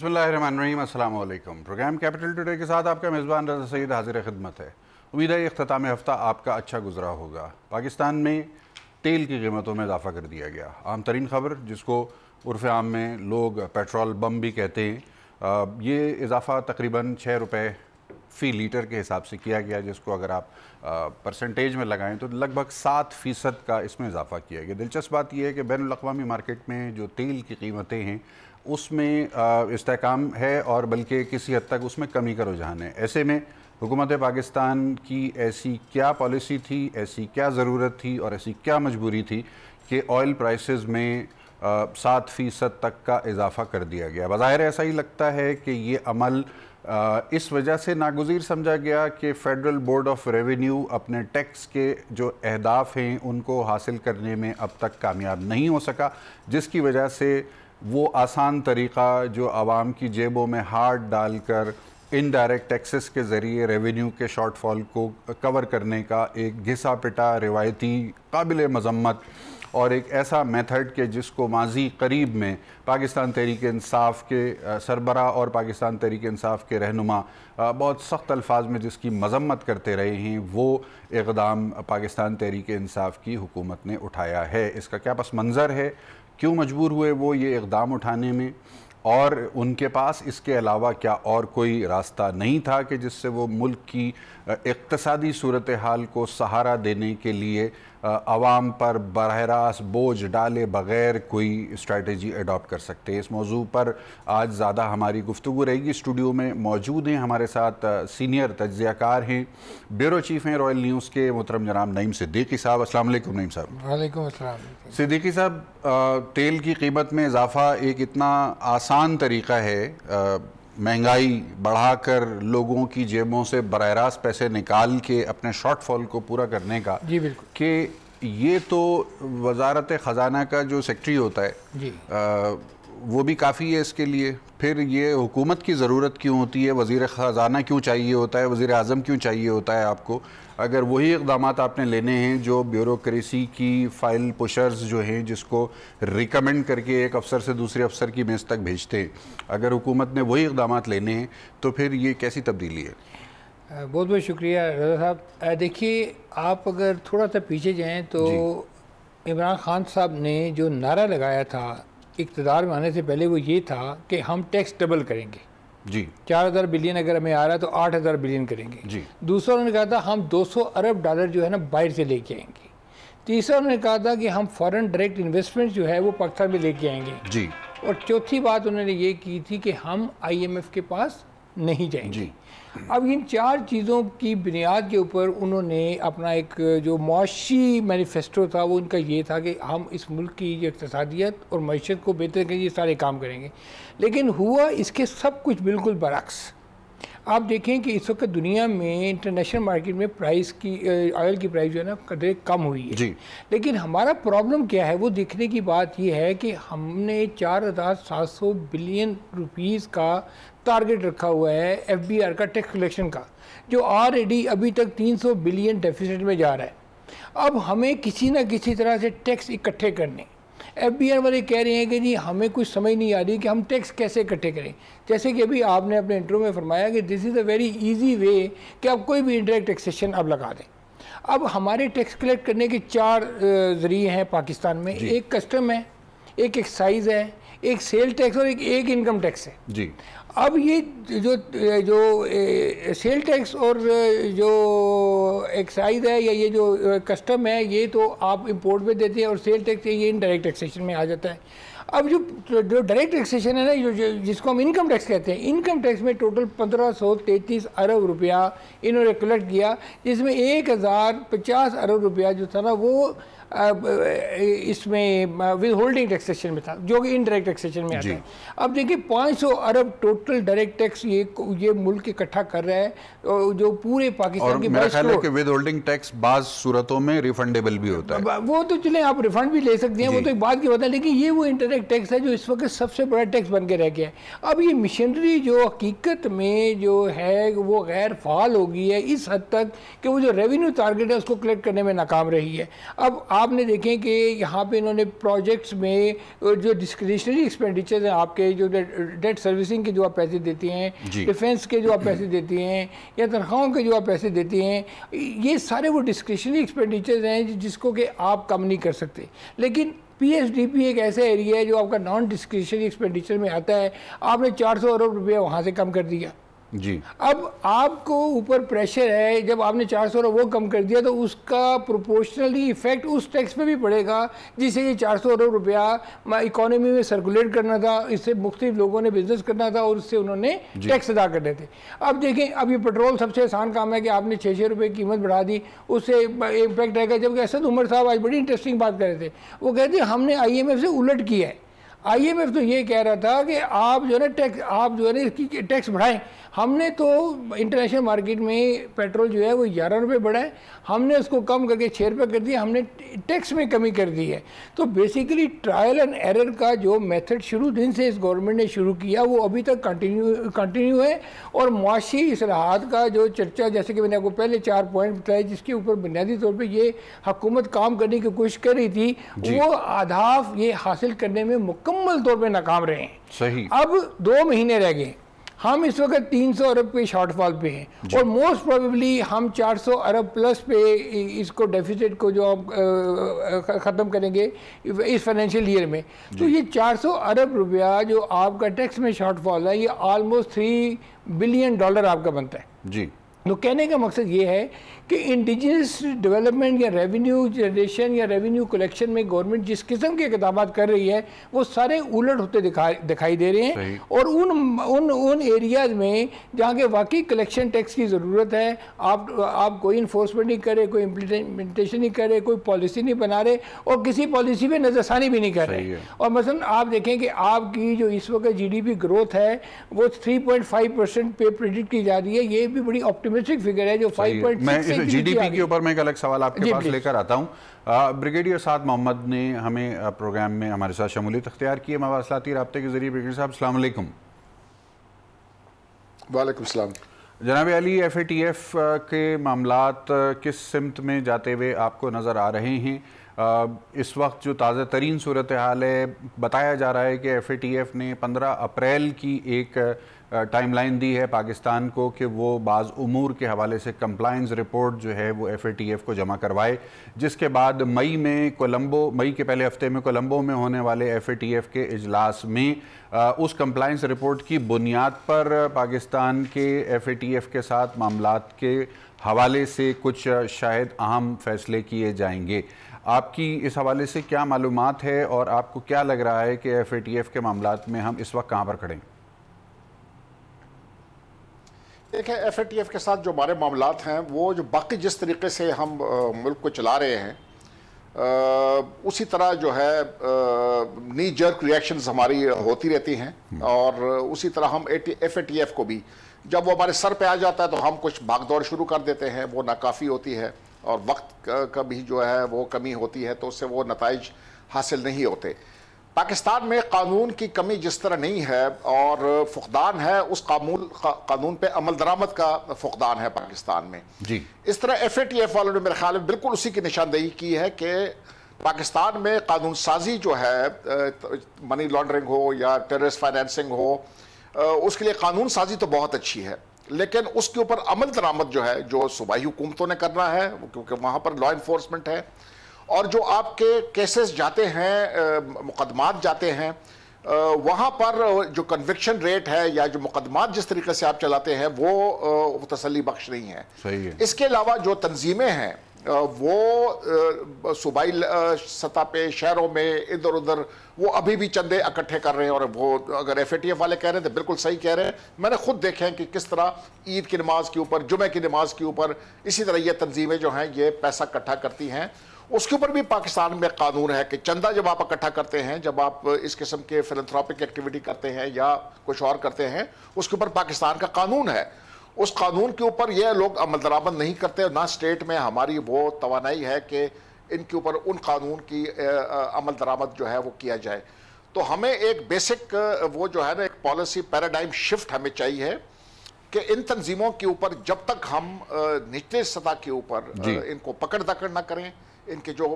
बिस्मिल्लाहिर्रहमानिर्रहीम, अस्सलाम वालेकुम। प्रोग्राम कैपिटल टुडे के साथ आपका मेज़बान रज़ा सईद हाजिर खिदमत है। उम्मीद है इख्तिताम हफ्ता आपका अच्छा गुजरा होगा। पाकिस्तान में तेल की कीमतों में इजाफ़ा कर दिया गया। आम तरीन ख़बर जिसको उर्फ़ आम में लोग पेट्रोल बम भी कहते हैं, ये इजाफ़ा तकरीबन 6 रुपये फ़ी लीटर के हिसाब से किया गया, जिसको अगर आप परसेंटेज में लगाएं तो लगभग 7% का इसमें इजाफ़ा किया गया। दिलचस्प बात यह है कि बैनुल अक़वामी मार्केट में जो तेल की कीमतें हैं उसमें इस्तेहकाम है और बल्कि किसी हद तक उसमें कमी का रुझान है। ऐसे में हुकूमत पाकिस्तान की ऐसी क्या पॉलिसी थी, ऐसी क्या ज़रूरत थी और ऐसी क्या मजबूरी थी कि ऑयल प्राइसेस में 7% तक का इजाफ़ा कर दिया गया। बज़ाहिर ऐसा ही लगता है कि ये अमल इस वजह से नागुज़ीर समझा गया कि फ़ेडरल बोर्ड ऑफ रेवेन्यू अपने टैक्स के जो अहदाफ हैं उनको हासिल करने में अब तक कामयाब नहीं हो सका, जिसकी वजह से वो आसान तरीक़ा जो आवाम की जेबों में हाथ डालकर इनडायरेक्ट टैक्सेस के ज़रिए रेवेन्यू के शॉर्टफॉल को कवर करने का एक घिसा पिटा रिवायती काबिल मज़म्मत और एक ऐसा मेथड के जिसको माजी करीब में पाकिस्तान तहरीक इंसाफ के सरबरा और पाकिस्तान तहरीक इंसाफ के रहनुमा बहुत सख्त अल्फाज में जिसकी मज़म्मत करते रहे हैं, वो इक़दाम पाकिस्तान तहरीक इंसाफ की हुकूमत ने उठाया है। इसका क्या पस मंज़र है, क्यों मजबूर हुए वो ये इक़दाम उठाने में, और उनके पास इसके अलावा क्या और कोई रास्ता नहीं था कि जिससे वो मुल्क की इक़्तिसादी सूरत हाल को सहारा देने के लिए आवाम पर बरह रास्त बोझ डाले बग़ैर कोई स्ट्रैटेजी अडॉप्ट कर सकते हैं। इस मौजू पर आज ज़्यादा हमारी गुफ्तगू रहेगी। स्टूडियो में मौजूद हैं हमारे साथ सीनियर तज्ज़ियाकार हैं, ब्यूरो चीफ़ हैं रॉयल न्यूज़ के मोहतरम जनाब नईम सिद्दीकी साहब। अस्सलाम वालेकुम नईम साहब। वालेकुम अस्सलाम। सिद्दीकी साहब, तेल की कीमत में इजाफ़ा एक इतना आसान तरीक़ा है महंगाई बढ़ाकर लोगों की जेबों से बरह रास्त पैसे निकाल के अपने शॉर्टफॉल को पूरा करने का, जी बिल्कुल, कि ये तो वजारत ख़जाना का जो सेक्रेटरी होता है जी वो भी काफ़ी है इसके लिए। फिर ये हुकूमत की ज़रूरत क्यों होती है, वज़ीर ख़जाना क्यों चाहिए होता है, वज़ीर आज़म क्यों चाहिए होता है आपको, अगर वही इक़दाम आपने लेने हैं जो ब्यूरोक्रेसी की फाइल पुशर्स जो हैं जिसको रिकमेंड करके एक अफसर से दूसरे अफसर की मेज़ तक भेजते हैं, अगर हुकूमत ने वही इक़दाम लेने हैं तो फिर ये कैसी तब्दीली है? बहुत बहुत शुक्रिया रज़ा साहब। देखिए, आप अगर थोड़ा सा पीछे जाएँ तो इमरान खान साहब ने जो नारा लगाया था इक़्तिदार में आने से पहले, वो ये था कि हम टैक्स डबल करेंगे। जी, 4000 बिलियन अगर हमें आ रहा है तो 8000 बिलियन करेंगे। जी। दूसरा उन्होंने कहा था हम 200 अरब डॉलर जो है ना बाहर से लेके आएंगे। तीसरा उन्होंने कहा था कि हम फॉरेन डायरेक्ट इन्वेस्टमेंट जो है वो पाकिस्तान में लेके आएंगे। जी। और चौथी बात उन्होंने ये की थी कि हम IMF के पास नहीं जाएंगे। जी। अब इन चार चीज़ों की बुनियाद के ऊपर उन्होंने अपना एक जो मुआशी मैनिफेस्टो था वो उनका ये था कि हम इस मुल्क की जो इक़्तिसादियत और मईशत को बेहतर करेंगे, ये सारे काम करेंगे। लेकिन हुआ इसके सब कुछ बिल्कुल बरअक्स। आप देखें कि इस वक्त दुनिया में इंटरनेशनल मार्केट में प्राइस की ऑयल की प्राइस जो है ना कदर कम हुई है जी। लेकिन हमारा प्रॉब्लम क्या है वो देखने की बात ये है कि हमने 4700 बिलियन रुपीस का टारगेट रखा हुआ है FBR का, टैक्स कलेक्शन का, जो ऑलरेडी अभी तक 300 बिलियन डेफिसिट में जा रहा है। अब हमें किसी न किसी तरह से टैक्स इकट्ठे करने, FBR वाले कह रहे हैं कि जी हमें कुछ समझ नहीं आ रही कि हम टैक्स कैसे इकट्ठे करें। जैसे कि अभी आपने अपने इंट्रो में फरमाया कि this is a very easy way कि आप कोई भी इंडायरेक्ट टैक्सेशन अब लगा दें। अब हमारे टैक्स कलेक्ट करने के 4 ज़रिए हैं पाकिस्तान में। एक कस्टम है, एक एक्साइज़ है, एक सेल टैक्स और एक इनकम टैक्स है जी। अब ये जो सेल टैक्स और जो एक्साइज है या ये जो कस्टम है, ये तो आप इंपोर्ट में देते हैं, और सेल टैक्स ये इनडायरेक्ट टैक्सेशन में आ जाता है। अब जो डायरेक्ट टैक्सेशन है ना, जिसको हम इनकम टैक्स कहते हैं, इनकम टैक्स में टोटल 1533 अरब रुपया इन्होंने कलेक्ट किया, जिसमें 1050 अरब रुपया जो था ना वो इसमें विद होल्डिंग टैक्सेशन में था, जो कि इनडायरेक्ट टैक्सेशन में आता है। अब देखिए 500 अरब टोटल डायरेक्ट टैक्स ये मुल्क इकट्ठा कर रहा है, जो पूरे पाकिस्तान की मेरा ख्याल है कि विद होल्डिंग टैक्स बाज़ सूरतों में रिफंडेबल भी होता है। वो तो चले आप रिफंड भी ले सकते हैं, वो तो एक बात की बात है, लेकिन ये वो इनडायरेक्ट टैक्स है जो इस वक्त सबसे बड़ा टैक्स बन के रह गया है। अब ये मिशनरी जो हकीकत में जो है वो गैर फाल हो गई है इस हद तक कि वो जो रेवेन्यू टारगेट है उसको कलेक्ट करने में नाकाम रही है। अब आपने देखें कि यहाँ पे इन्होंने प्रोजेक्ट्स में जो डिस्क्रिशनरी एक्सपेंडिचर्स हैं आपके, जो डेट सर्विसिंग के जो आप पैसे देती हैं, डिफेंस के जो आप पैसे देती हैं, या तनख्वाहों के जो आप पैसे देती हैं, ये सारे वो डिस्क्रिशनरी एक्सपेंडिचर्स हैं जिसको कि आप कम नहीं कर सकते। लेकिन PSDP एक ऐसा एरिया है जो आपका नॉन डिस्क्रिशनरी एक्सपेंडिचर में आता है। आपने 400 अरब रुपया वहाँ से कम कर दिया जी। अब आपको ऊपर प्रेशर है, जब आपने 400 अरब वो कम कर दिया तो उसका प्रोपोर्शनली इफेक्ट उस टैक्स पे भी पड़ेगा जिसे ये 400 अरब रुपया इकोनॉमी में सर्कुलेट करना था, इससे मुख्तलिफ लोगों ने बिजनेस करना था और उससे उन्होंने टैक्स अदा करने थे। अब देखें, अब ये पेट्रोल सबसे आसान काम है कि आपने 6 रुपये कीमत बढ़ा दी, उससे इम्पैक्ट आएगा। जबकि असद उमर साहब आज बड़ी इंटरेस्टिंग बात कर रहे थे, वो कहते हैं हमने IMF से उलट किया है। IMF तो ये कह रहा था कि आप जो है ना टैक्स, आप जो है ना इसकी टैक्स बढ़ाएं। हमने तो इंटरनेशनल मार्केट में पेट्रोल जो है वो 11 रुपये बढ़ा है, हमने उसको कम करके 6 रुपये कर दिया, हमने टैक्स में कमी कर दी है। तो बेसिकली ट्रायल एंड एरर का जो मेथड शुरू दिन से इस गवर्नमेंट ने शुरू किया वो अभी तक कंटिन्यू है। और मुआशी इसलाहत का जो चर्चा, जैसे कि मैंने आपको पहले 4 पॉइंट बताए जिसके ऊपर बुनियादी तौर पर ये हुकूमत काम करने की कोशिश कर रही थी, वो अहदाफ ये हासिल करने में मुकम्मल तौर पर नाकाम रहे हैं। सही। अब 2 महीने रह गए, हम इस वक्त 300 अरब के शॉर्टफॉल पे हैं और मोस्ट प्रोबेबली हम 400 अरब प्लस पे इसको डेफिसिट को जो हम ख़त्म करेंगे इस फाइनेंशियल ईयर में। तो ये 400 अरब रुपया जो आपका टैक्स में शॉर्टफॉल है, ये ऑलमोस्ट $3 बिलियन आपका बनता है जी। तो कहने का मकसद ये है कि इंडिजिनस डेवलपमेंट या रेवेन्यू जनरेशन या रेवेन्यू कलेक्शन में गवर्नमेंट जिस किस्म के इक़दामात कर रही है वो सारे उलट होते दिखाई दे रहे हैं। और उन एरियाज़ में जहाँ के वाकई कलेक्शन टैक्स की ज़रूरत है, आप कोई इन्फोर्समेंट नहीं करे, कोई इम्प्लीमेंटेशन नहीं करे, कोई पॉलिसी नहीं बना रहे और किसी पॉलिसी पर नज़रसानी भी नहीं कर रहे। और मसलन आप देखें कि आपकी जो इस वक्त GDP ग्रोथ है वो 3.5% पे प्रेडिक्ट की जा रही है। ये भी बड़ी ऑप्टिमिस्टिक फिगर है जो 5.6 GDP के ऊपर मैं एक अलग सवाल आपके पास लेकर आता हूँ। ब्रिगेडियर साद मोहम्मद ने हमें प्रोग्राम में हमारे साथ शमूलियत अख्तियार की है मवासलाती राब्ते के जरिए। ब्रिगेडियर साहब अस्सलाम वालेकुम। वालेकुम सलाम। जनाब अली, FATF के मामलात किस सिमत में जाते हुए आपको नज़र आ रहे हैं? इस वक्त जो ताज़ा तरीन सूरत हाल है, बताया जा रहा है कि FATF ने 15 अप्रैल की एक टाइमलाइन दी है पाकिस्तान को कि वो बाज़ उमूर के हवाले से कंप्लायंस रिपोर्ट जो है वो FATF को जमा करवाए, जिसके बाद मई के पहले हफ्ते में कोलंबो में होने वाले FATF के इजलास में उस कंप्लायंस रिपोर्ट की बुनियाद पर पाकिस्तान के FATF के साथ मामलात के हवाले से कुछ शायद अहम फैसले किए जाएंगे। आपकी इस हवाले से क्या मालूमात है और आपको क्या लग रहा है कि FATF के मामलात में हम इस वक्त कहाँ पर खड़े हैं? देखिए, FATF के साथ जो हमारे मामलात हैं वो जो बाकी जिस तरीके से हम मुल्क को चला रहे हैं उसी तरह जो है नी जर्क रिएक्शंस हमारी होती रहती हैं और उसी तरह हम FATF को भी जब वो हमारे सर पे आ जाता है तो हम कुछ भागदौड़ शुरू कर देते हैं, वो नाकाफ़ी होती है और वक्त का भी जो है वो कमी होती है, तो उससे वो नताइज हासिल नहीं होते। पाकिस्तान में कानून की कमी जिस तरह नहीं है और फुकदान है, उस कानून पे अमल दरामद का फुकदान है पाकिस्तान में जी। इस तरह FATF वालों ने मेरे ख्याल में बिल्कुल उसी की निशानदेही की है कि पाकिस्तान में कानून साजी जो है, मनी लॉन्ड्रिंग हो या टेररिस्ट फाइनेंसिंग हो, उसके लिए कानून साजी तो बहुत अच्छी है, लेकिन उसके ऊपर अमल दरामद जो है जो सूबाई हुकूमतों ने करना है, क्योंकि वहाँ पर लॉ इन्फोर्समेंट है और जो आपके केसेस जाते हैं, मुकदमात जाते हैं, वहाँ पर जो कन्विक्शन रेट है या जो मुकदमात जिस तरीके से आप चलाते हैं वो तसल्ली बख्श नहीं है। सही है। इसके अलावा जो तंजीमें हैं वो सूबाई सतह पे शहरों में इधर उधर वो अभी भी चंदे इकट्ठे कर रहे हैं और वो अगर FATF वाले कह रहे हैं तो बिल्कुल सही कह रहे हैं। मैंने खुद देखे हैं कि किस तरह ईद की नमाज के ऊपर, जुमे की नमाज के ऊपर इसी तरह ये तंजीमें जो हैं ये पैसा इकट्ठा करती हैं। उसके ऊपर भी पाकिस्तान में कानून है कि चंदा जब आप इकट्ठा करते हैं, जब आप इस किस्म के फिलैंथ्रोपिक एक्टिविटी करते हैं या कुछ और करते हैं, उसके ऊपर पाकिस्तान का कानून है। उस कानून के ऊपर ये लोग अमल दरामद नहीं करते, ना स्टेट में हमारी वो तवानाई है कि इनके ऊपर उन कानून की अमल दरामद जो है वो किया जाए। तो हमें एक बेसिक वो जो है ना एक पॉलिसी पैराडाइम शिफ्ट हमें चाहिए कि इन तंजीमों के ऊपर जब तक हम निचले सतह के ऊपर इनको पकड़ दकड़ ना करें, इनके जो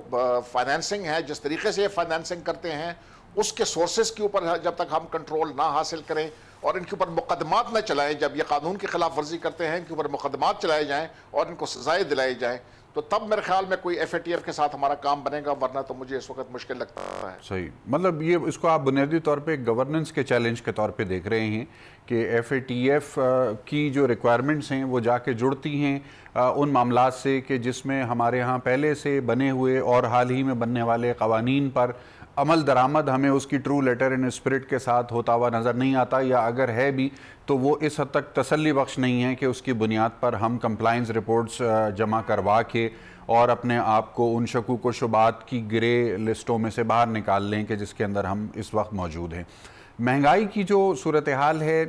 फाइनेंसिंग है, जिस तरीके से ये फाइनेंसिंग करते हैं, उसके सोर्सेज के ऊपर जब तक हम कंट्रोल ना हासिल करें और इनके ऊपर मुकदमात न चलाएं, जब ये कानून की खिलाफ वर्जी करते हैं इनके ऊपर मुकदमात चलाए जाएं और इनको सजाएं दिलाई जाएं, तो तब मेरे ख्याल में कोई FATF के साथ हमारा काम बनेगा, वरना तो मुझे इस वक्त मुश्किल लगता है। सही, मतलब ये इसको आप बुनियादी तौर पे गवर्नेंस के चैलेंज के तौर पे देख रहे हैं कि FATF की जो रिक्वायरमेंट्स हैं वो जाके जुड़ती हैं उन मामलात से कि जिसमें हमारे यहाँ पहले से बने हुए और हाल ही में बनने वाले कवानीन पर अमल दरामद हमें उसकी ट्रू लेटर इन स्पिरिट के साथ होता हुआ नज़र नहीं आता, या अगर है भी तो वो इस हद तक तसल्ली बख्श नहीं है कि उसकी बुनियाद पर हम कंप्लाइंस रिपोर्ट्स जमा करवा के और अपने आप को उन शकूक व शुबात की ग्रे लिस्टों में से बाहर निकाल लें कि जिसके अंदर हम इस वक्त मौजूद हैं। महंगाई की जो सूरत हाल है,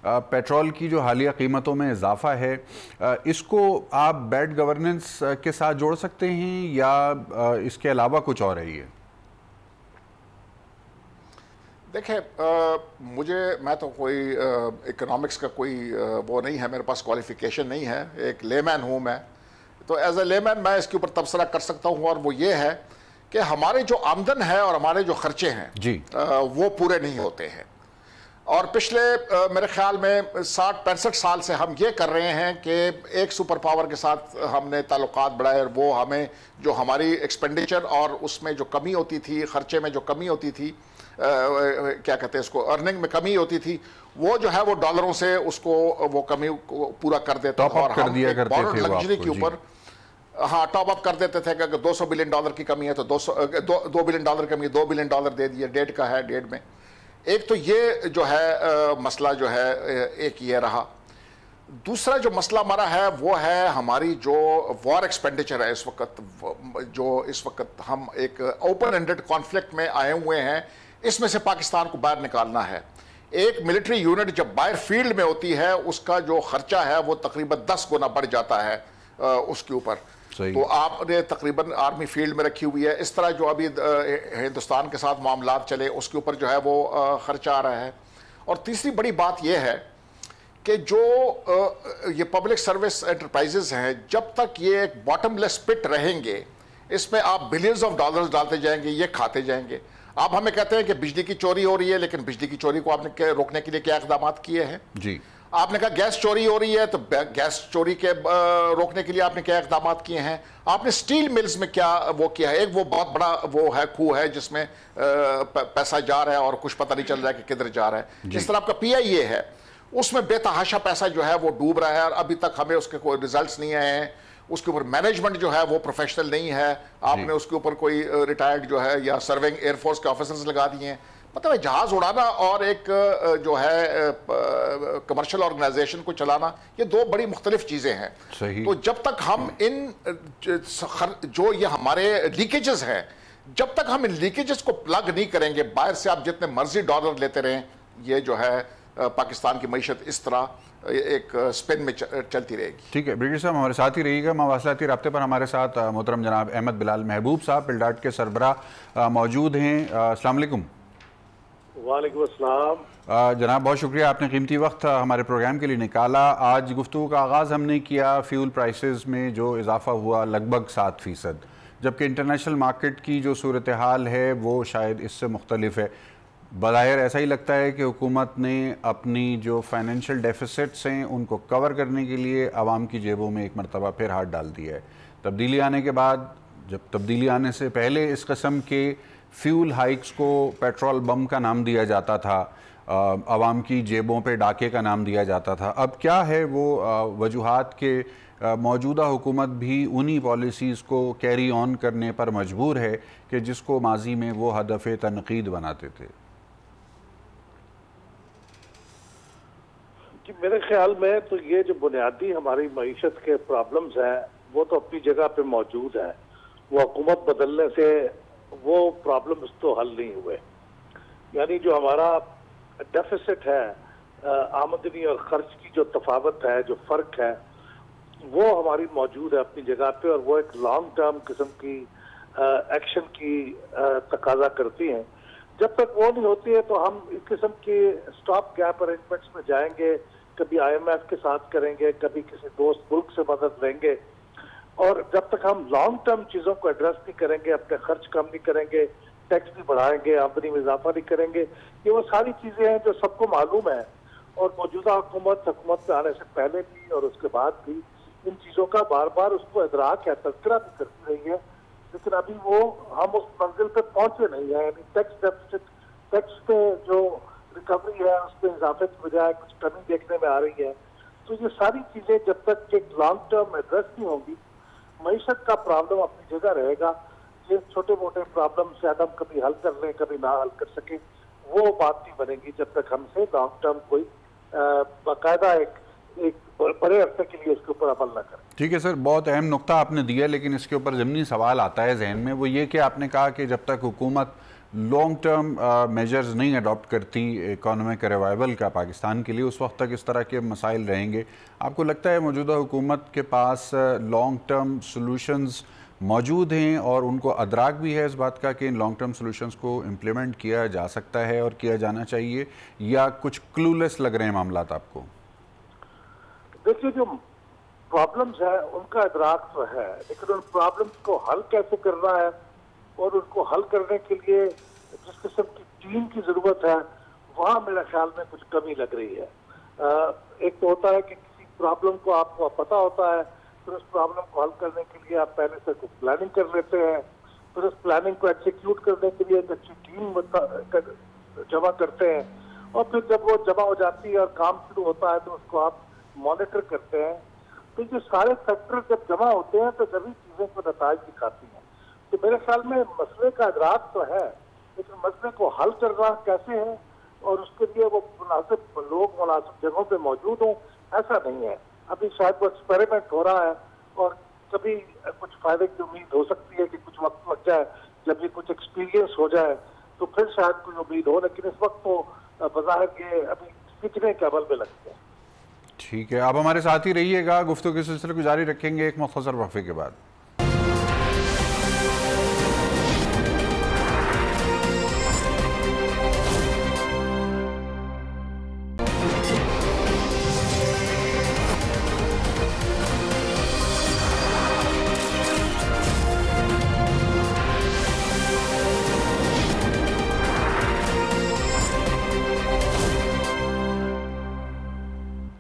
पेट्रोल की जो हालिया कीमतों में इजाफा है, इसको आप बैड गवर्नेंस के साथ जोड़ सकते हैं या इसके अलावा कुछ और है ये? देखिए, मैं तो कोई इकोनॉमिक्स का कोई वो नहीं है, मेरे पास क्वालिफिकेशन नहीं है, एक लेमैन हूँ मैं, तो एज ए लेमैन मैं इसके ऊपर तबसरा कर सकता हूँ, और वो ये है कि हमारे जो आमदन है और हमारे जो खर्चे हैं जी वो पूरे नहीं होते हैं। और पिछले मेरे ख्याल में 60-65 साल से हम ये कर रहे हैं कि एक सुपर पावर के साथ हमने ताल्लुकात बढ़ाए, और वो हमें जो हमारी एक्सपेंडिचर और उसमें जो कमी होती थी, खर्चे में जो कमी होती थी, क्या कहते हैं इसको, अर्निंग में कमी होती थी, वो जो है वो डॉलरों से उसको वो कमी को पूरा कर देता था, और हम बॉर्डर लग्जरी के ऊपर टॉप अप कर देते थे कि अगर $200 बिलियन की कमी है तो $2 बिलियन कमी, $2 बिलियन दे दिए, डेढ़ का है, डेढ़ में। एक तो ये जो है मसला जो है एक ये रहा। दूसरा जो मसला हमारा है वो है हमारी जो वॉर एक्सपेंडिचर है इस वक्त, जो इस वक्त हम एक ओपन एंडेड कॉन्फ्लिक्ट में आए हुए हैं, इसमें से पाकिस्तान को बाहर निकालना है। एक मिलिट्री यूनिट जब बाहर फील्ड में होती है उसका जो खर्चा है वो तकरीबन 10 गुना बढ़ जाता है उसके ऊपर। तो आपने तकरीबन आर्मी फील्ड में रखी हुई है, इस तरह जो अभी हिंदुस्तान के साथ मामलात चले उसके ऊपर जो है वो खर्चा आ रहा है। और तीसरी बड़ी बात यह है कि जो ये पब्लिक सर्विस एंटरप्राइजेज हैं, जब तक ये एक बॉटमलेस पिट रहेंगे, इसमें आप बिलियंस ऑफ डॉलर्स डालते जाएंगे, ये खाते जाएंगे। आप हमें कहते हैं कि बिजली की चोरी हो रही है, लेकिन बिजली की चोरी को आपने रोकने के लिए क्या इक़दाम किए हैं? जी, आपने कहा गैस चोरी हो रही है, तो गैस चोरी के रोकने के लिए आपने क्या इक़दाम किए हैं? आपने स्टील मिल्स में क्या वो किया है? एक वो बहुत बड़ा वो है खूह है जिसमें पैसा जा रहा है और कुछ पता नहीं चल रहा है कि किधर जा रहा है। जिस तरह आपका PIA है, उसमें बेतहाशा पैसा जो है वो डूब रहा है और अभी तक हमें उसके कोई रिजल्ट्स नहीं आए हैं। उसके ऊपर मैनेजमेंट जो है वो प्रोफेशनल नहीं है। आपने उसके ऊपर कोई रिटायर्ड जो है या सर्विंग एयरफोर्स के ऑफिसर्स लगा दिए हैं। मतलब जहाज उड़ाना और एक जो है कमर्शियल ऑर्गेनाइजेशन को चलाना, ये दो बड़ी मुख्तलिफ चीजें हैं। तो जब तक हम इन जो ये हमारे लीकेजेस हैं, जब तक हम इन लीकेजेस को प्लग नहीं करेंगे, बाहर से आप जितने मर्जी डॉलर लेते रहें, ये जो है पाकिस्तान की मईशत इस तरह एक स्पिन में चलती रहेगी। ठीक है, ब्रिगेडियर साहब हमारे साथ ही रहिएगा। मवासलाती राब्ते पर हमारे साथ मोहतरम जनाब अहमद बिलाल महबूब साहब पिलडाट के सरबराह मौजूद हैं। अस्सलाम वालेकुम। वालेकुम अस्सलाम जनाब, बहुत शुक्रिया, आपने कीमती वक्त हमारे प्रोग्राम के लिए निकाला। आज गुफ्तगू का आगाज़ हमने किया फ्यूल प्राइसेस में जो इजाफा हुआ लगभग 7%, जबकि इंटरनेशनल मार्केट की जो सूरत हाल है वो शायद इससे मुख्तलिफ है। बज़ाहिर ऐसा ही लगता है कि हुकूमत ने अपनी जो फाइनेंशियल डेफिसिट्स हैं उनको कवर करने के लिए आवाम की जेबों में एक मरतबा फिर हाथ डाल दिया है। तब्दीली आने के बाद, जब तब्दीली आने से पहले इस कस्म के फ्यूल हाइक्स को पेट्रोल बम का नाम दिया जाता था, आवाम की जेबों पे डाके का नाम दिया जाता था। अब क्या है वो वजूहात के मौजूदा हुकूमत भी उन्हीं पॉलिसीज़ को कैरी ऑन करने पर मजबूर है कि जिसको माजी में वो हदफ तनकीद बनाते थे? कि मेरे ख्याल में तो ये जो बुनियादी हमारी मईशत के प्रॉब्लम्स हैं वो तो अपनी जगह पे मौजूद है। वो हुकूमत बदलने से वो प्रॉब्लम्स तो हल नहीं हुए। यानी जो हमारा डेफिसिट है, आमदनी और खर्च की जो तफावत है, जो फ़र्क है, वो हमारी मौजूद है अपनी जगह पे, और वो एक लॉन्ग टर्म किस्म की एक्शन की तकाजा करती हैं। जब तक वो नहीं होती है तो हम इस किस्म की स्टॉप गैप अरेंजमेंट्स में जाएंगे, कभी IMF के साथ करेंगे, कभी किसी दोस्त मुल्क से मदद लेंगे, और जब तक हम लॉन्ग टर्म चीज़ों को एड्रेस नहीं करेंगे, अपने खर्च कम नहीं करेंगे, टैक्स नहीं बढ़ाएंगे, आमदनी में इजाफा नहीं करेंगे, ये वो सारी चीज़ें हैं जो सबको मालूम है। और मौजूदा हुकूमत में आने से पहले भी और उसके बाद भी इन चीज़ों का बार बार उसको इदराक या तज़किरा भी करती रही है, लेकिन अभी वो हम उस मंजिल पे पहुंचे नहीं है। यानी टैक्स डेफिसिट, टैक्स पे जो रिकवरी है उसमें इजाफे की बजाय कुछ कमी देखने में आ रही है। तो ये सारी चीज़ें जब तक एक लॉन्ग टर्म एड्रेस नहीं होंगी, मईशत का प्रॉब्लम अपनी जगह रहेगा। ये छोटे मोटे प्रॉब्लम शायद हम कभी हल कर लें, कभी ना हल कर सके, वो बात नहीं बनेगी जब तक हमसे लॉन्ग टर्म कोई बाकायदा एक बड़े अरसे के लिए इसके ऊपर अमल ना करें। ठीक है सर, बहुत अहम नुक्ता आपने दिया, लेकिन इसके ऊपर ज़मीनी सवाल आता है जहन में, वो ये कि आपने कहा कि जब तक हुकूमत लॉन्ग टर्म मेजर्स नहीं अडॉप्ट करती इकोनॉमिक रिवाइवल का पाकिस्तान के लिए, उस वक्त तक इस तरह के मसाइल रहेंगे। आपको लगता है मौजूदा हुकूमत के पास लॉन्ग टर्म सॉल्यूशंस मौजूद हैं और उनको अदराक भी है इस बात का कि इन लॉन्ग टर्म सॉल्यूशंस को इम्प्लीमेंट किया जा सकता है और किया जाना चाहिए, या कुछ क्लूलेस लग रहे हैं मामलात आपको? देखिए, जो प्रॉब्लम्स है उनका इदराक तो है, लेकिन उन प्रॉब्लम्स को हल कैसे करना है और उनको हल करने के लिए जिस किस्म की टीम की जरूरत है, वहाँ मेरे ख्याल में कुछ कमी लग रही है। एक तो होता है कि किसी प्रॉब्लम को आपको पता होता है, फिर उस प्रॉब्लम को हल करने के लिए आप पहले से कुछ प्लानिंग कर लेते हैं, फिर उस प्लानिंग को एग्जीक्यूट करने के लिए एक अच्छी टीम जमा करते हैं, और फिर जब वो जमा हो जाती है और काम शुरू होता है तो उसको आप मॉनिटर करते हैं। तो ये सारे फैक्टर जब जमा होते हैं तो सभी चीज़ें को नताइज दिखाती हैं। तो मेरे ख्याल में मसले का इदराक तो है, लेकिन मसले को हल करना कैसे है और उसके लिए वो मुनासिब लोग मुनासिब जगहों पे मौजूद हों, ऐसा नहीं है। अभी शायद वो एक्सपेरिमेंट हो रहा है और कभी कुछ फायदे की उम्मीद हो सकती है कि कुछ वक्त लग जाए, जब ये कुछ एक्सपीरियंस हो जाए तो फिर शायद कोई उम्मीद हो, लेकिन इस वक्त तो बज़ाहिर ये अभी सीखने के अमल में लगते हैं। ठीक है, आप हमारे साथ ही रहिएगा, गुफ्तगू के सिलसिले को जारी रखेंगे एक मुख्तसर वक्फे के बाद।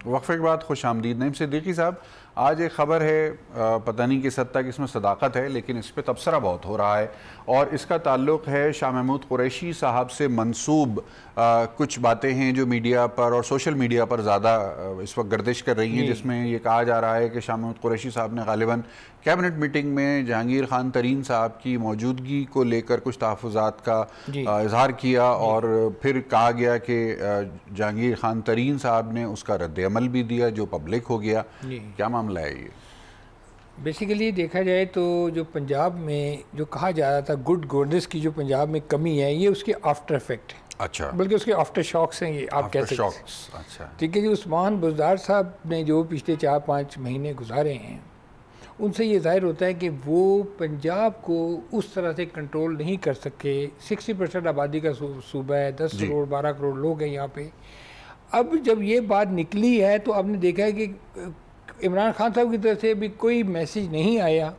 वक्फे के बाद खुश आमदीद। नईम सिद्दीकी साहब, आज एक ख़बर है, पता नहीं किस हद तक इसमें सदाकत है, लेकिन इस पर तबसरा बहुत हो रहा है और इसका ताल्लुक़ है शाह महमूद कुरैशी साहब से मंसूब कुछ बातें हैं जो मीडिया पर और सोशल मीडिया पर ज़्यादा इस वक्त गर्दिश कर रही हैं, जिसमें ये कहा जा रहा है कि शाह महमूद कुरैशी साहब ने गालिबन कैबिनेट मीटिंग में जहांगीर खान तरीन साहब की मौजूदगी को लेकर कुछ तहफ़्फ़ुज़ात का इजहार किया और फिर कहा गया कि जहांगीर खान तरीन साहब ने उसका रद्द-ए-अमल भी दिया जो पब्लिक हो गया। क्या मामला है ये? बेसिकली देखा जाए तो जो पंजाब में जो कहा जा रहा था गुड गवर्नेंस की जो पंजाब में कमी है, ये उसके आफ्टर इफेक्ट है। अच्छा, बल्कि उसके आफ्टर शॉक्स हैं, ये आप कह सकते हैं। अच्छा, ठीक है जी। उस्मान बुज़दार साहब ने जो पिछले 4-5 महीने गुजारे हैं, उनसे ये ज़ाहिर होता है कि वो पंजाब को उस तरह से कंट्रोल नहीं कर सके। 60% आबादी का सूबा है, 10 करोड़ 12 करोड़ लोग हैं यहाँ पे। अब जब ये बात निकली है तो आपने देखा है कि इमरान खान साहब की तरफ से भी कोई मैसेज नहीं आया,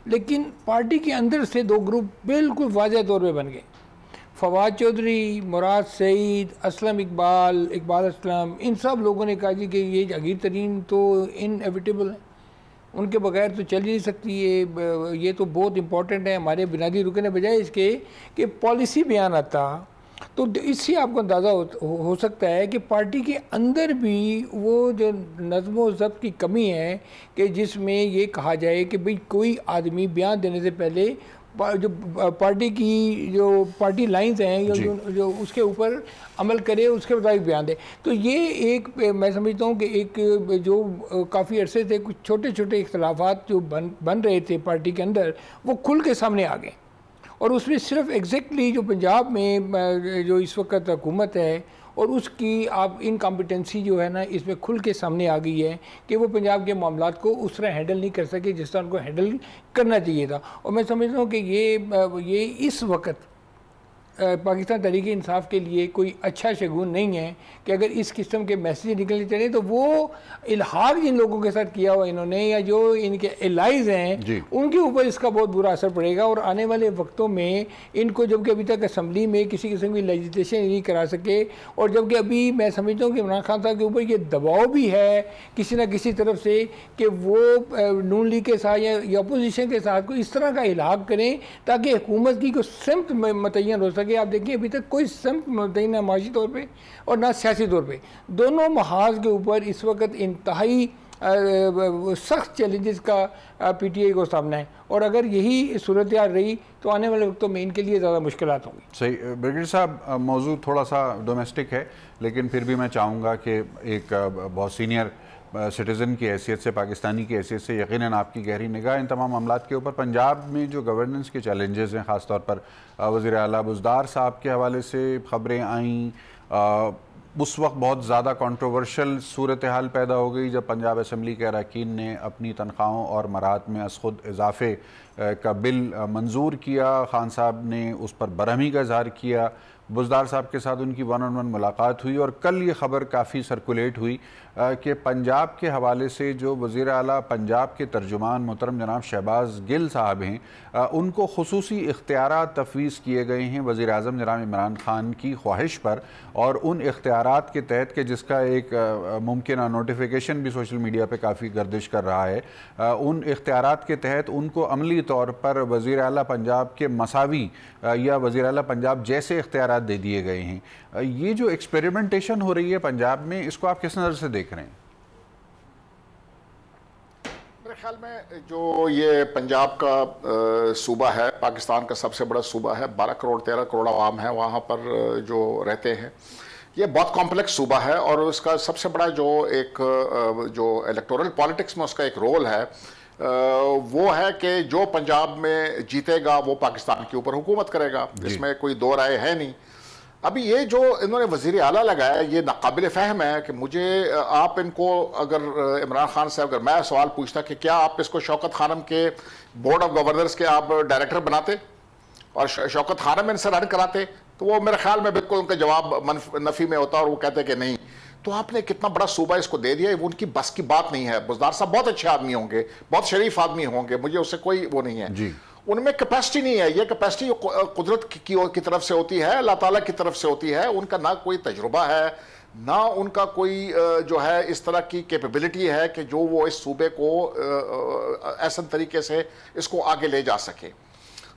लेकिन पार्टी के अंदर से दो ग्रुप बिल्कुल वाज़ह तौर पे बन गए। फवाद चौधरी, मुराद सईद, असलम इकबाल असलम, इन सब लोगों ने कहा जी कि ये जहांगीर तरीन तो इनएविटेबल है, उनके बगैर तो चल ही नहीं सकती, ये तो बहुत इम्पोर्टेंट है हमारे बुनियादी रुकने बजाय इसके कि पॉलिसी बयान आता। तो इससे आपको अंदाज़ा हो सकता है कि पार्टी के अंदर भी वो जो नज़्म व ज़ब्त की कमी है कि जिसमें ये कहा जाए कि भाई कोई आदमी बयान देने से पहले जो पार्टी की जो पार्टी लाइंस हैं जो उसके ऊपर अमल करे, उसके मुताबिक बयान दे। तो ये एक मैं समझता हूँ कि एक जो काफ़ी अरसे से कुछ छोटे छोटे इख्तलाफात जो बन रहे थे पार्टी के अंदर, वो खुल के सामने आ गए। और उसमें सिर्फ एग्जैक्टली जो पंजाब में जो इस वक्त हुकूमत है और उसकी आप इनकॉम्पिटेंसी जो है ना, इसमें खुल के सामने आ गई है कि वो पंजाब के मामलात को उस तरह हैंडल नहीं कर सके जिस तरह उनको हैंडल करना चाहिए था। और मैं समझता हूँ कि ये इस वक्त पाकिस्तान तहरीक इंसाफ के लिए कोई अच्छा शगुन नहीं है कि अगर इस किस्म के मैसेज निकलने चले तो वो इल्हाक जिन लोगों के साथ किया हुआ इन्होंने या जो इनके एलाइज हैं उनके ऊपर इसका बहुत बुरा असर पड़ेगा। और आने वाले वक्तों में इनको, जबकि अभी तक असम्बली में किसी किस्म की लेजिस्लेशन नहीं करा सके, और जबकि अभी मैं समझता हूँ कि इमरान खान साहब के ऊपर ये दबाव भी है किसी न किसी तरफ से कि वो नून लीग के साथ या अपोजिशन के साथ कोई इस तरह का इल्हाक करें ताकि हुकूमत की कोई सिमत मुतय्यन हो सके। आप देखिए अभी तक कोई सिमत मुतय्यन है माशी तौर पे और ना सियासी तौर पे, दोनों महाज के ऊपर इस वक्त इंतहाई सख्त चैलेंजेस का PTI को सामना है। और अगर यही सूरत हाल रही तो आने वाले वक्तों में इनके लिए ज़्यादा मुश्किलात होंगी। सही ब्रिगेडियर साहब, मौजूद थोड़ा सा डोमेस्टिक है, लेकिन फिर भी मैं चाहूँगा कि एक बहुत सीनियर सिटीज़न की हैसियत से, पाकिस्तानी की हैसियत से यकीनन आपकी गहरी निगाह इन तमाम मामलात के ऊपर। पंजाब में जो गवर्नेंस के चैलेंजेस हैं, ख़ास तौर पर वज़ीर आला बुज़दार साहब के हवाले से खबरें आईं, उस वक्त बहुत ज़्यादा कंट्रोवर्शियल सूरत हाल पैदा हो गई जब पंजाब असम्बली के अरकान ने अपनी तनख्वाहों और मराहत में अज़ खुद इजाफ़े का बिल मंजूर किया। खान साहब ने उस पर बरहमी का इज़हार किया, बुज़दार साहब के साथ उनकी 1-on-1 मुलाकात हुई, और कल ये ख़बर काफ़ी सर्कुलेट हुई कि पंजाब के हवाले से जो वज़ीर आला पंजाब के तर्जुमान मोहतरम जनाब शहबाज गिल साहब हैं, उनको खुसूसी इख्तियारात तफवीज़ किए गए हैं वज़ीर आज़म जनाब इमरान खान की ख्वाहिश पर, और उन इख्तियारात के तहत के जिसका एक मुमकिन नोटिफिकेशन भी सोशल मीडिया पर काफ़ी गर्दिश कर रहा है, उन इख्तियारात के तहत उनको अमली तौर पर वज़ीर आला पंजाब के मसावी या वज़ीर आला पंजाब जैसे इख्तियारात दे दिए गए हैं। ये जो एक्सपेरिमेंटेशन हो रही है पंजाब में, इसको आप किस नज़र से देख रहे हैं? मेरे ख्याल में जो ये पंजाब का सूबा है, पाकिस्तान का सबसे बड़ा सूबा है, 12 करोड़ 13 करोड़ आवाम है वहाँ पर जो रहते हैं, ये बहुत कॉम्प्लेक्स सूबा है, और उसका सबसे बड़ा जो इलेक्टोरल पॉलिटिक्स में उसका एक रोल है वो है कि जो पंजाब में जीतेगा वो पाकिस्तान के ऊपर हुकूमत करेगा, इसमें कोई दो राय है नहीं। अभी ये जो इन्होंने वज़ीर आला लगाया ये नाकाबिल फ़हम है कि मुझे आप इनको, अगर इमरान खान से अगर मैं सवाल पूछता कि क्या आप इसको शौकत खानम के बोर्ड ऑफ गवर्नर्स के आप डायरेक्टर बनाते और शौकत खानम इनसे रन कराते, तो वो मेरे ख्याल में बिल्कुल उनका जवाब नफ़ी में होता और वो कहते कि नहीं। तो आपने कितना बड़ा सूबा इसको दे दिया, वो उनकी बस की बात नहीं है। बुज़दार साहब बहुत अच्छे आदमी होंगे, बहुत शरीफ आदमी होंगे, मुझे उससे कोई वो नहीं है जी। उनमें कैपेसिटी नहीं है, ये कैपेसिटी कुदरत की तरफ से होती है, अल्लाह ताला की तरफ से होती है। उनका ना कोई तजुर्बा है, ना उनका कोई जो है इस तरह की कैपेबिलिटी है कि जो वो इस सूबे को ऐसा तरीके से इसको आगे ले जा सके।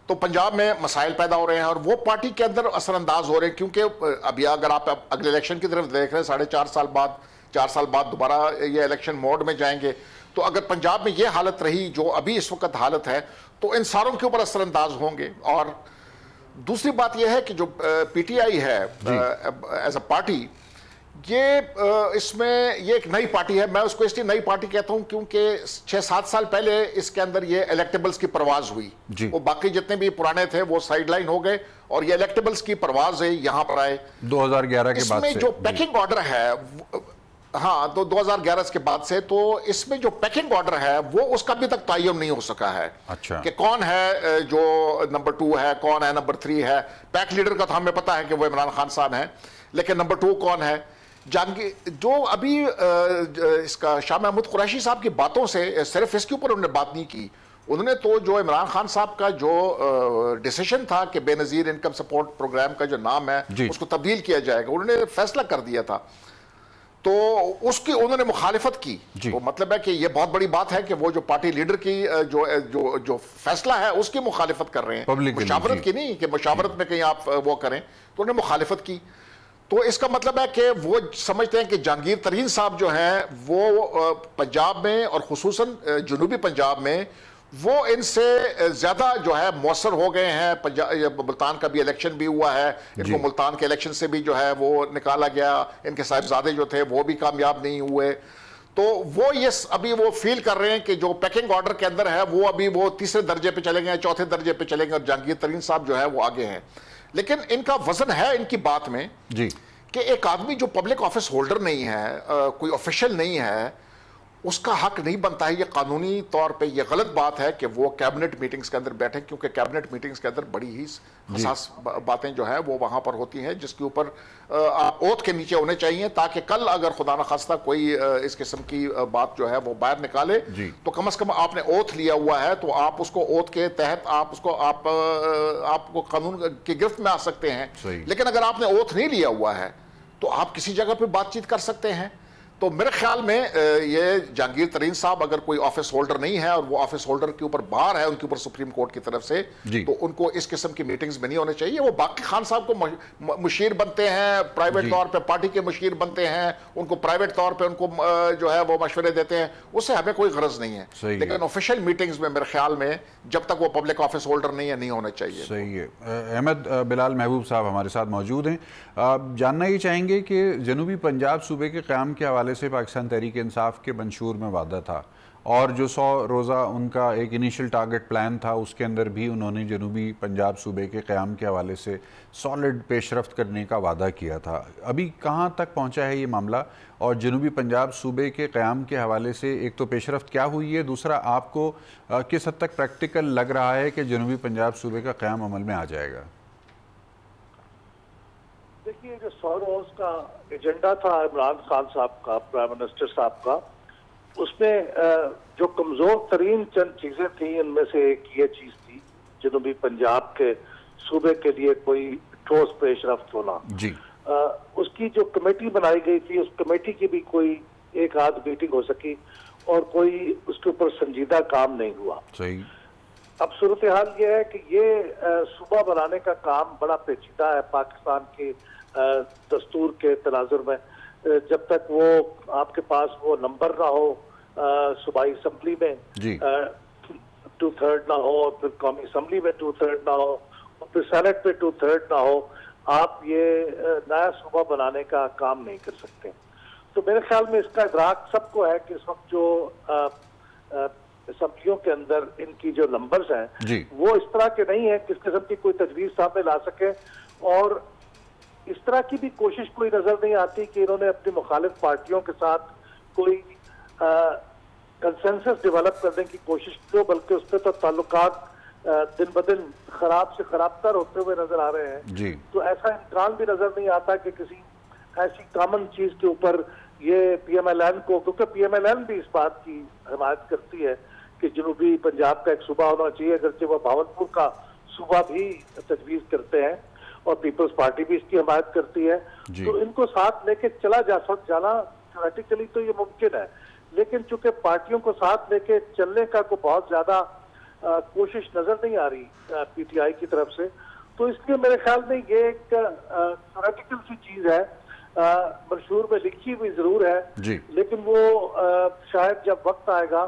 तो पंजाब में मसाइल पैदा हो रहे हैं और वो पार्टी के अंदर असरअंदाज हो रहे हैं, क्योंकि अभी अगर आप अगले इलेक्शन की तरफ देख रहे हैं, 4.5 साल बाद दोबारा ये इलेक्शन मोड में जाएंगे, तो अगर पंजाब में ये हालत रही जो अभी इस वक्त हालत है, तो इन सारों के ऊपर असरअंदाज होंगे। और दूसरी बात यह है कि जो PTI है एज अ पार्टी, ये इसमें ये एक नई पार्टी है। मैं उसको इसलिए नई पार्टी कहता हूं क्योंकि 6-7 साल पहले इसके अंदर ये इलेक्टेबल्स की परवाज हुई, वो बाकी जितने भी पुराने थे वो साइडलाइन हो गए और ये इलेक्टेबल्स की परवाज है यहां पर आए 2011 के बाद से। इसमें जो पैकिंग ऑर्डर है, हाँ, तो 2011 के बाद से, तो इसमें जो पैकिंग ऑर्डर है वो उसका अभी तक तयन नहीं हो सका है। अच्छा। कि कौन है जो नंबर 2 है, कौन है नंबर 3 है। पैक लीडर का तो हमें पता है कि वो इमरान खान साहब है, लेकिन नंबर 2 कौन है जानकी। जो अभी इसका शाह महमूद कुरैशी साहब की बातों से सिर्फ इसके ऊपर उन्होंने बात नहीं की, उन्होंने तो जो इमरान खान साहब का जो डिसीजन था कि बेनजीर इनकम सपोर्ट प्रोग्राम का जो नाम है उसको तब्दील किया जाएगा, उन्होंने फैसला कर दिया था, तो उसकी उन्होंने मुखालिफत की। तो मतलब है कि ये बहुत बड़ी बात है कि वो जो पार्टी लीडर की जो फैसला है उसकी मुखालिफत कर रहे हैं, मुशावरत की नहीं कि मुशावरत में कहीं आप वो करें, तो उन्होंने मुखालिफत की। तो इसका मतलब है कि वो समझते हैं कि जहांगीर तरीन साहब जो हैं वो पंजाब में और खुसूसन जनूबी पंजाब में वो इनसे ज्यादा जो है मौसर हो गए हैं। मुल्तान का भी इलेक्शन भी हुआ है, इनको मुल्तान के इलेक्शन से भी जो है वो निकाला गया, इनके साहिबजादे जो थे वो भी कामयाब नहीं हुए। तो वो ये अभी वो फील कर रहे हैं कि जो पैकिंग ऑर्डर के अंदर है वो अभी वो 3रे दर्जे पे चलेंगे, 4थे दर्जे पे चलेंगे और जहांगीर तरीन साहब जो है वो आगे हैं। लेकिन इनका वजन है इनकी बात में जी कि एक आदमी जो पब्लिक ऑफिस होल्डर नहीं है, कोई ऑफिशियल नहीं है, उसका हक नहीं बनता है। ये कानूनी तौर पे ये गलत बात है कि वो कैबिनेट मीटिंग्स के अंदर बैठे, क्योंकि कैबिनेट मीटिंग्स के अंदर बड़ी ही हसास बातें जो है वो वहां पर होती हैं, जिसके ऊपर ओथ के नीचे होने चाहिए, ताकि कल अगर खुदा न खास्ता कोई इस किस्म की बात जो है वो बाहर निकाले तो कम से कम आपने ओथ लिया हुआ है, तो आप उसको ओथ के तहत आपको कानून की गिरफ्त में आ सकते हैं। लेकिन अगर आपने ओथ नहीं लिया हुआ है तो आप किसी जगह पे बातचीत कर सकते हैं। तो मेरे ख्याल में ये जहांगीर तरीन साहब अगर कोई ऑफिस होल्डर नहीं है और वो ऑफिस होल्डर के ऊपर बार है उनके ऊपर सुप्रीम कोर्ट की तरफ से, तो उनको इस किस्म की मीटिंग्स में नहीं होने चाहिए। वो बाकी खान साहब को मुशीर बनते हैं, प्राइवेट तौर पे पार्टी के मुशीर बनते हैं, उनको प्राइवेट तौर पे उनको जो है वो मशवरे देते हैं, उससे हमें कोई गरज नहीं है। लेकिन ऑफिशियल मीटिंग्स में मेरे ख्याल में जब तक वो पब्लिक ऑफिस होल्डर नहीं है, नहीं होने चाहिए। सही है। अहमद बिलाल महबूब साहब हमारे साथ मौजूद हैं। जानना ही चाहेंगे कि जनूबी पंजाब सूबे के क़याम के हवाले से पाकिस्तान तहरीक इंसाफ के मंशूर में वादा था, और जो 100 रोज़ा उनका एक इनिशियल टारगेट प्लान था, उसके अंदर भी उन्होंने जनूबी पंजाब सूबे के क़याम के हवाले से सॉलिड पेशरफ्त करने का वादा किया था। अभी कहाँ तक पहुँचा है ये मामला, और जनूबी पंजाब सूबे के क़याम के हवाले से एक तो पेशरफ्त क्या हुई है, दूसरा आपको किस हद तक प्रैक्टिकल लग रहा है कि जनूबी पंजाब सूबे का क़याम अमल में आ जाएगा? देखिए, जो 100 रोज का एजेंडा था इमरान खान साहब का, प्राइम मिनिस्टर साहब का, उसमें जो कमजोर तरीन चंद चीजें थी, उनमें से एक ये चीज थी जनूबी पंजाब के सूबे के लिए कोई ठोस पेशरफ्त होना जी। उसकी जो कमेटी बनाई गई थी, उस कमेटी की भी कोई एक आध मीटिंग हो सकी और कोई उसके ऊपर संजीदा काम नहीं हुआ। सही। अब सूरत हाल ये है कि ये सूबा बनाने का काम बड़ा पेचीदा है पाकिस्तान के दस्तूर के तनाजुर में। जब तक वो आपके पास वो नंबर ना हो सूबाई असम्बली में 2/3 ना हो, और फिर कौमी असम्बली में 2/3 ना हो, और फिर सेनेट पे 2/3 ना हो, आप ये नया सूबा बनाने का काम नहीं कर सकते। तो मेरे ख्याल में इसका इदराक सबको है कि इस वक्त जो असम्बलियों के अंदर इनकी जो नंबर्स हैं वो इस तरह के नहीं है किस किस्म की कोई तजवीज सामने ला सके, और इस तरह की भी कोशिश कोई नजर नहीं आती कि इन्होंने अपनी मुखालिफ पार्टियों के साथ कोई कंसेंसस डेवलप करने की कोशिश की हो, बल्कि उस पर तो ताल्लुकात दिन ब दिन खराब से खराबतर होते हुए नजर आ रहे हैं। तो ऐसा इम्कान भी नजर नहीं आता कि किसी ऐसी कॉमन चीज के ऊपर ये PMLN को, क्योंकि PMLN भी इस बात की हिमायत करती है कि जनूबी पंजाब का एक सूबा होना चाहिए, अगरचे वह भावलपुर का सूबा भी तजवीज करते हैं, और पीपल्स पार्टी भी इसकी हिमायत करती है। तो इनको साथ लेके जाना थ्योरेटिकली तो ये मुमकिन है, लेकिन चूंकि पार्टियों को साथ लेके चलने का कोई बहुत ज्यादा कोशिश नजर नहीं आ रही PTI की तरफ से, तो इसलिए मेरे ख्याल में ये एक थ्योरेटिकल सी चीज है, मंशूर में लिखी हुई जरूर है, लेकिन वो शायद जब वक्त आएगा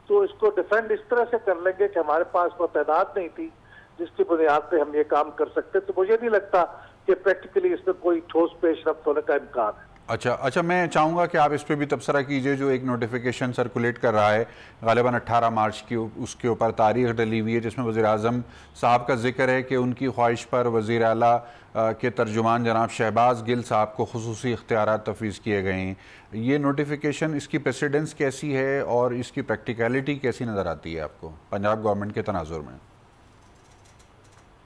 तो इसको डिफेंड इस तरह से कर लेंगे कि हमारे पास वो तादाद नहीं थी जिसकी बुनियाद पे हम ये काम कर सकते। तो मुझे नहीं लगता कि प्रैक्टिकली इसमें कोई ठोस पेशरफ्त होने का इम्कान है। अच्छा, मैं चाहूँगा कि आप इस पे भी तबसरा कीजिए। जो एक नोटिफिकेशन सर्कुलेट कर रहा है गालिबन 18 मार्च की, उसके ऊपर तारीख डली हुई है, जिसमें वज़ीर-ए-आज़म साहब का जिक्र है कि उनकी ख्वाहिश पर वज़ीर आला के तर्जुमान जनाब शहबाज गिल साहब को खुसूसी इख्तियारात तफवीज़ किए गए हैं। ये नोटिफिकेशन, इसकी प्रेसिडेंस कैसी है और इसकी प्रैक्टिकलिटी कैसी नज़र आती है आपको पंजाब गवर्नमेंट के तनाजुर में?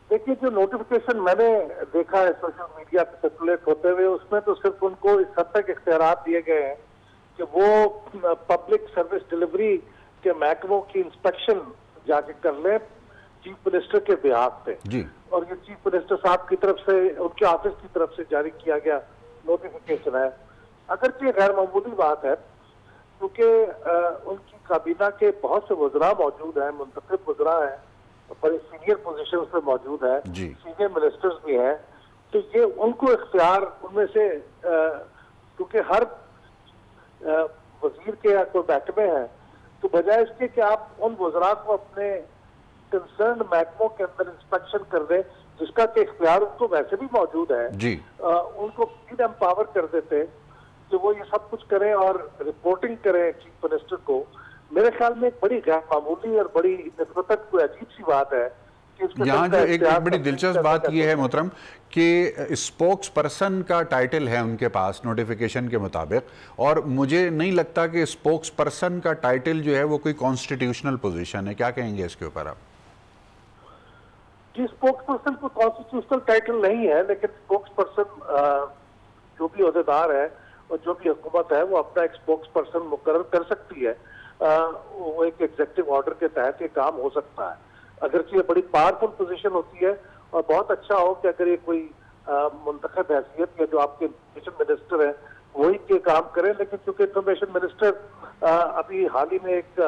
देखिए, जो नोटिफिकेशन मैंने देखा है सोशल मीडिया पे सर्कुलेट होते हुए, उसमें तो सिर्फ उनको इस हद तक इख्तियारात दिए गए हैं कि वो पब्लिक सर्विस डिलीवरी के महकमों की इंस्पेक्शन जाके कर लें चीफ मिनिस्टर के बिहाफ पे जी। और ये चीफ मिनिस्टर साहब की तरफ से, उनके ऑफिस की तरफ से जारी किया गया नोटिफिकेशन है। अगरचे ये गैर मामूली बात है, क्योंकि उनकी काबीना के बहुत से वज़रा मौजूद हैं, मुंतखब वज़रा हैं, बड़े सीनियर पोजीशंस पे मौजूद है, सीनियर मिनिस्टर्स भी हैं, तो ये उनको इख्तियार उनमें से, क्योंकि हर वजीर के या कोई महकमे हैं, तो बजाय इसके कि आप उन वज़रा को अपने कंसर्न महकमों के अंदर इंस्पेक्शन कर दें, जिसका कि इख्तियार उनको वैसे भी मौजूद है, उनको फिर एम्पावर कर देते कि वो ये सब कुछ करें और रिपोर्टिंग करें चीफ मिनिस्टर को। मेरे ख्याल में एक बड़ी गैर मामूली और बड़ी निस्बतन कोई अजीब सी बात है यहाँ जो एक बड़ी दिलचस्प बात यह है मोहतरम कि स्पोक्स पर्सन का टाइटल है उनके पास नोटिफिकेशन के मुताबिक, और मुझे नहीं लगता कि स्पोक्स पर्सन का टाइटल जो है वो कोई कॉन्स्टिट्यूशनल पोजीशन है। क्या कहेंगे इसके ऊपर आप? जी, स्पोक्स पर्सन को कॉन्स्टिट्यूशनल टाइटल नहीं है, लेकिन स्पोक्स पर्सन जो भी ओहदेदार है और जो भी हुकूमत है वो अपना एक स्पोक्स पर्सन मुकर्रर कर सकती है। वो एक एग्जीक्यूटिव ऑर्डर के तहत ये काम हो सकता है। अगर ये बड़ी पावरफुल पोजीशन होती है और बहुत अच्छा हो कि अगर ये कोई मुंतखब हैसियत या जो आपके इंफॉर्मेशन मिनिस्टर हैं वही के काम करें, लेकिन चूंकि इंफॉर्मेशन मिनिस्टर अभी हाल ही में एक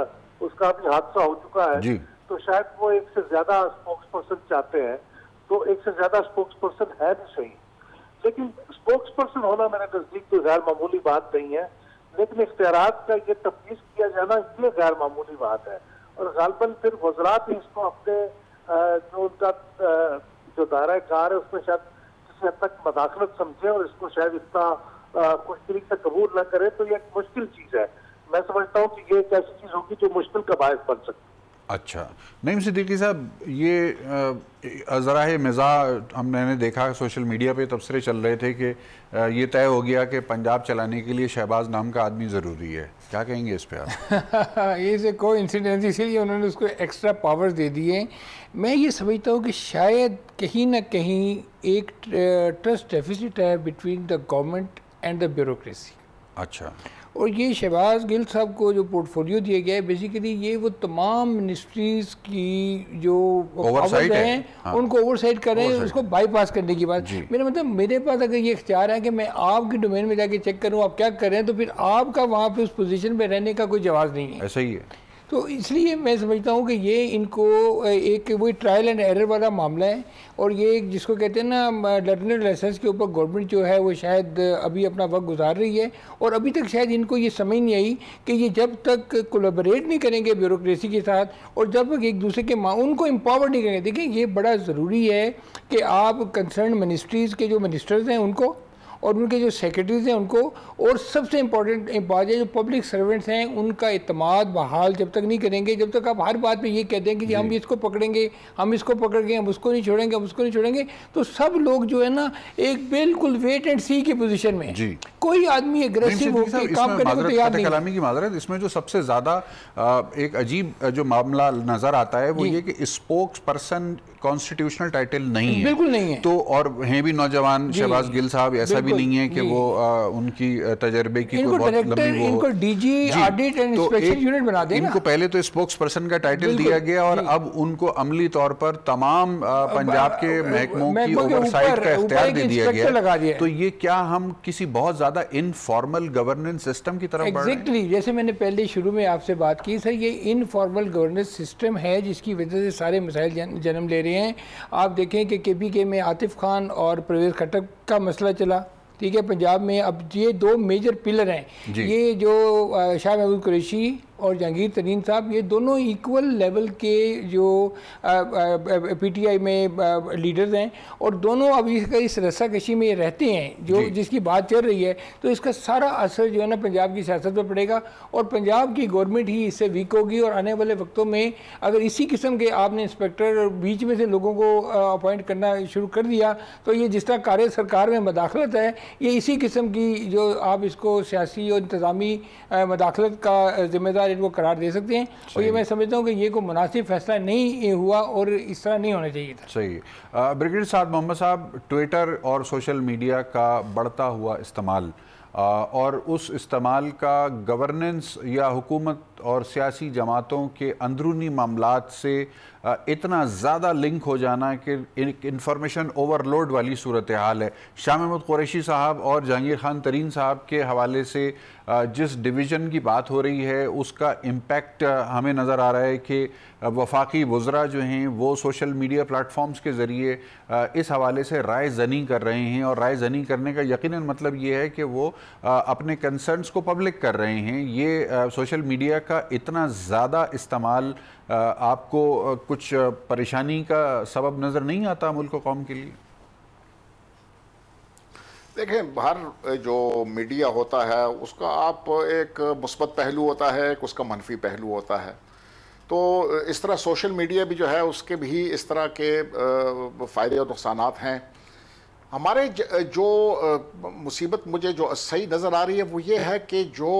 उसका भी हादसा हो चुका है, तो शायद वो एक से ज्यादा स्पोक्स पर्सन चाहते हैं, तो एक से ज्यादा स्पोक्स पर्सन है भी सही, लेकिन स्पोक्स पर्सन होना मेरे नजदीक तो गैर मामूली बात नहीं है, लेकिन इख्तियारात का ये तफ्तीश किया जाना ये गैर मामूली बात है। और गालबन फिर वज़रात ही इसको अपने जो उनका जो दायरा कार है उसमें शायद किसी हद तक मदाखलत समझे और इसको शायद इतना खुश तरीके से कबूल न करे, तो ये एक मुश्किल चीज़ है। मैं समझता हूँ कि ये एक ऐसी चीज़ होगी जो मुश्किल का बायस बन सकती है। अच्छा, नईम सिद्दीकी साहब, ये ज़राए मिज़ाह मैंने देखा सोशल मीडिया पे तबसरे चल रहे थे कि ये तय हो गया कि पंजाब चलाने के लिए शहबाज नाम का आदमी ज़रूरी है। क्या कहेंगे इस पे आप? ये से कोई इंसिडेंस, इसीलिए उन्होंने उसको एक्स्ट्रा पावर्स दे दिए। मैं ये समझता हूँ कि शायद कहीं ना कहीं एक ट्रस्ट डेफिसिट है between the government and the bureaucracy. अच्छा। और ये शहबाज गिल साहब को जो पोर्टफोलियो दिया गया है, बेसिकली ये वो तमाम मिनिस्ट्रीज़ की जो ओवरसाइट हैं हाँ। उनको ओवरसाइट कर रहे हैं, उसको बाईपास करने की बात। मेरा मतलब मेरे पास अगर ये इख्तियार है कि मैं आपके डोमेन में जाके चेक करूँ आप क्या कर रहे हैं, तो फिर आपका वहाँ पे उस पोजीशन पे रहने का कोई जवाब नहीं है। ऐसा ही है। तो इसलिए मैं समझता हूँ कि ये इनको एक वही ट्रायल एंड एरर वाला मामला है, और ये जिसको कहते हैं ना लर्नर लाइसेंस के ऊपर गवर्नमेंट जो है वो शायद अभी अपना वक्त गुजार रही है, और अभी तक शायद इनको ये समझ नहीं आई कि ये जब तक कोलैबोरेट नहीं करेंगे ब्यूरोक्रेसी के साथ और जब तक एक दूसरे के उनको एम्पावर नहीं करेंगे। देखिए, ये बड़ा ज़रूरी है कि आप कंसर्न मिनिस्ट्रीज़ के जो मिनिस्टर्स हैं उनको और उनके जो सेक्रेटरीज हैं उनको, और सबसे इम्पोर्टेंट बात है जो पब्लिक सर्वेंट्स हैं उनका इत्मीनान बहाल जब तक नहीं करेंगे, जब तक आप हर बात पे ये कहते हैं कि हम इसको पकड़ेंगे, हम इसको पकड़ेंगे, हम उसको नहीं छोड़ेंगे, हम उसको नहीं छोड़ेंगे, तो सब लोग जो है ना एक बिल्कुल वेट एंड सी की पोजीशन में है। कोई आदमी एग्रेसिव होकर काम करने को तैयार नहीं। कलामी की माजरत, इसमें जो सबसे ज़्यादा एक अजीब जो मामला नज़र आता है वो ये कि स्पोक्स पर्सन कॉन्स्टिट्यूशनल टाइटल नहीं है, बिल्कुल नहीं है। तो और हैं भी नौजवान शहबाज गिल साहब, ऐसा भी नहीं है कि वो उनकी तजर्बे की कोई बहुत लंबी वो इनको DG audit and inspection unit बना देना। इनको पहले तो स्पोक्स पर्सन का टाइटल दिया गया और अब उनको अमली तौर पर तमाम पंजाब के महकमों की ओवरसाइट का इख्तियार दे दिया गया। तो ये क्या हम किसी बहुत ज्यादा इनफॉर्मल गवर्नेंस सिस्टम की तरफ बढ़ रहे हैं? एग्जैक्टली, जैसे मैंने पहले शुरू में आपसे बात की सर, ये इनफॉर्मल गवर्नेंस सिस्टम है जिसकी वजह से सारे मसाइल जन्म ले रहे हैं। आप देखें कि KPK में आतिफ खान और परवेज़ खट्टक का मसला चला, ठीक है, पंजाब में। अब ये दो मेजर पिलर हैं, ये जो शाह महमूद कुरैशी और जहांगीर तरीन साहब, ये दोनों इक्वल लेवल के जो PTI में लीडर्स हैं, और दोनों अब इस रस्साकशी में रहते हैं जो जिसकी बात चल रही है। तो इसका सारा असर जो है ना पंजाब की सियासत पर पड़ेगा, और पंजाब की गवर्नमेंट ही इससे वीक होगी। और आने वाले वक्तों में अगर इसी किस्म के आपने इंस्पेक्टर बीच में से लोगों को अपॉइंट करना शुरू कर दिया, तो ये जिस तरह कार्य सरकार में मदाखलत है, ये इसी किस्म की जो आप इसको सियासी और इंतज़ामी मदाखलत का जिम्मेदार इनको करार दे सकते हैं। और ये मैं समझता हूँ कि ये कोई मुनासिब फैसला नहीं हुआ और इस तरह नहीं होना चाहिए था। सही। ब्रिगेडियर साद मोहम्मद साहब, ट्विटर और सोशल मीडिया का बढ़ता हुआ इस्तेमाल और उस इस्तेमाल का गवर्नेंस या हुकूमत और सियासी जमातों के अंदरूनी मामलात से इतना ज़्यादा लिंक हो जाना कि इंफॉर्मेशन ओवरलोड वाली सूरत हाल है। शाह महमूद कुरैशी साहब और जहांगीर खान तरीन साहब के हवाले से जिस डिवीज़न की बात हो रही है उसका इम्पैक्ट हमें नज़र आ रहा है कि वफाकी वज़रा जो हैं वो सोशल मीडिया प्लेटफॉर्म्स के ज़रिए इस हवाले से राय ज़नी कर रहे हैं, और राय ज़नी करने का यकीनन मतलब ये है कि वो अपने कंसर्न्स को पब्लिक कर रहे हैं। ये सोशल मीडिया का इतना ज़्यादा इस्तेमाल आपको कुछ परेशानी का सबब नज़र नहीं आता मुल्क कौम के लिए? देखें, हर जो मीडिया होता है उसका आप एक मुस्बत पहलू होता है, एक उसका मनफी पहलू होता है। तो इस तरह सोशल मीडिया भी जो है उसके भी इस तरह के फ़ायदे और नुकसानात हैं। हमारे जो मुसीबत मुझे जो सही नज़र आ रही है वो ये है कि जो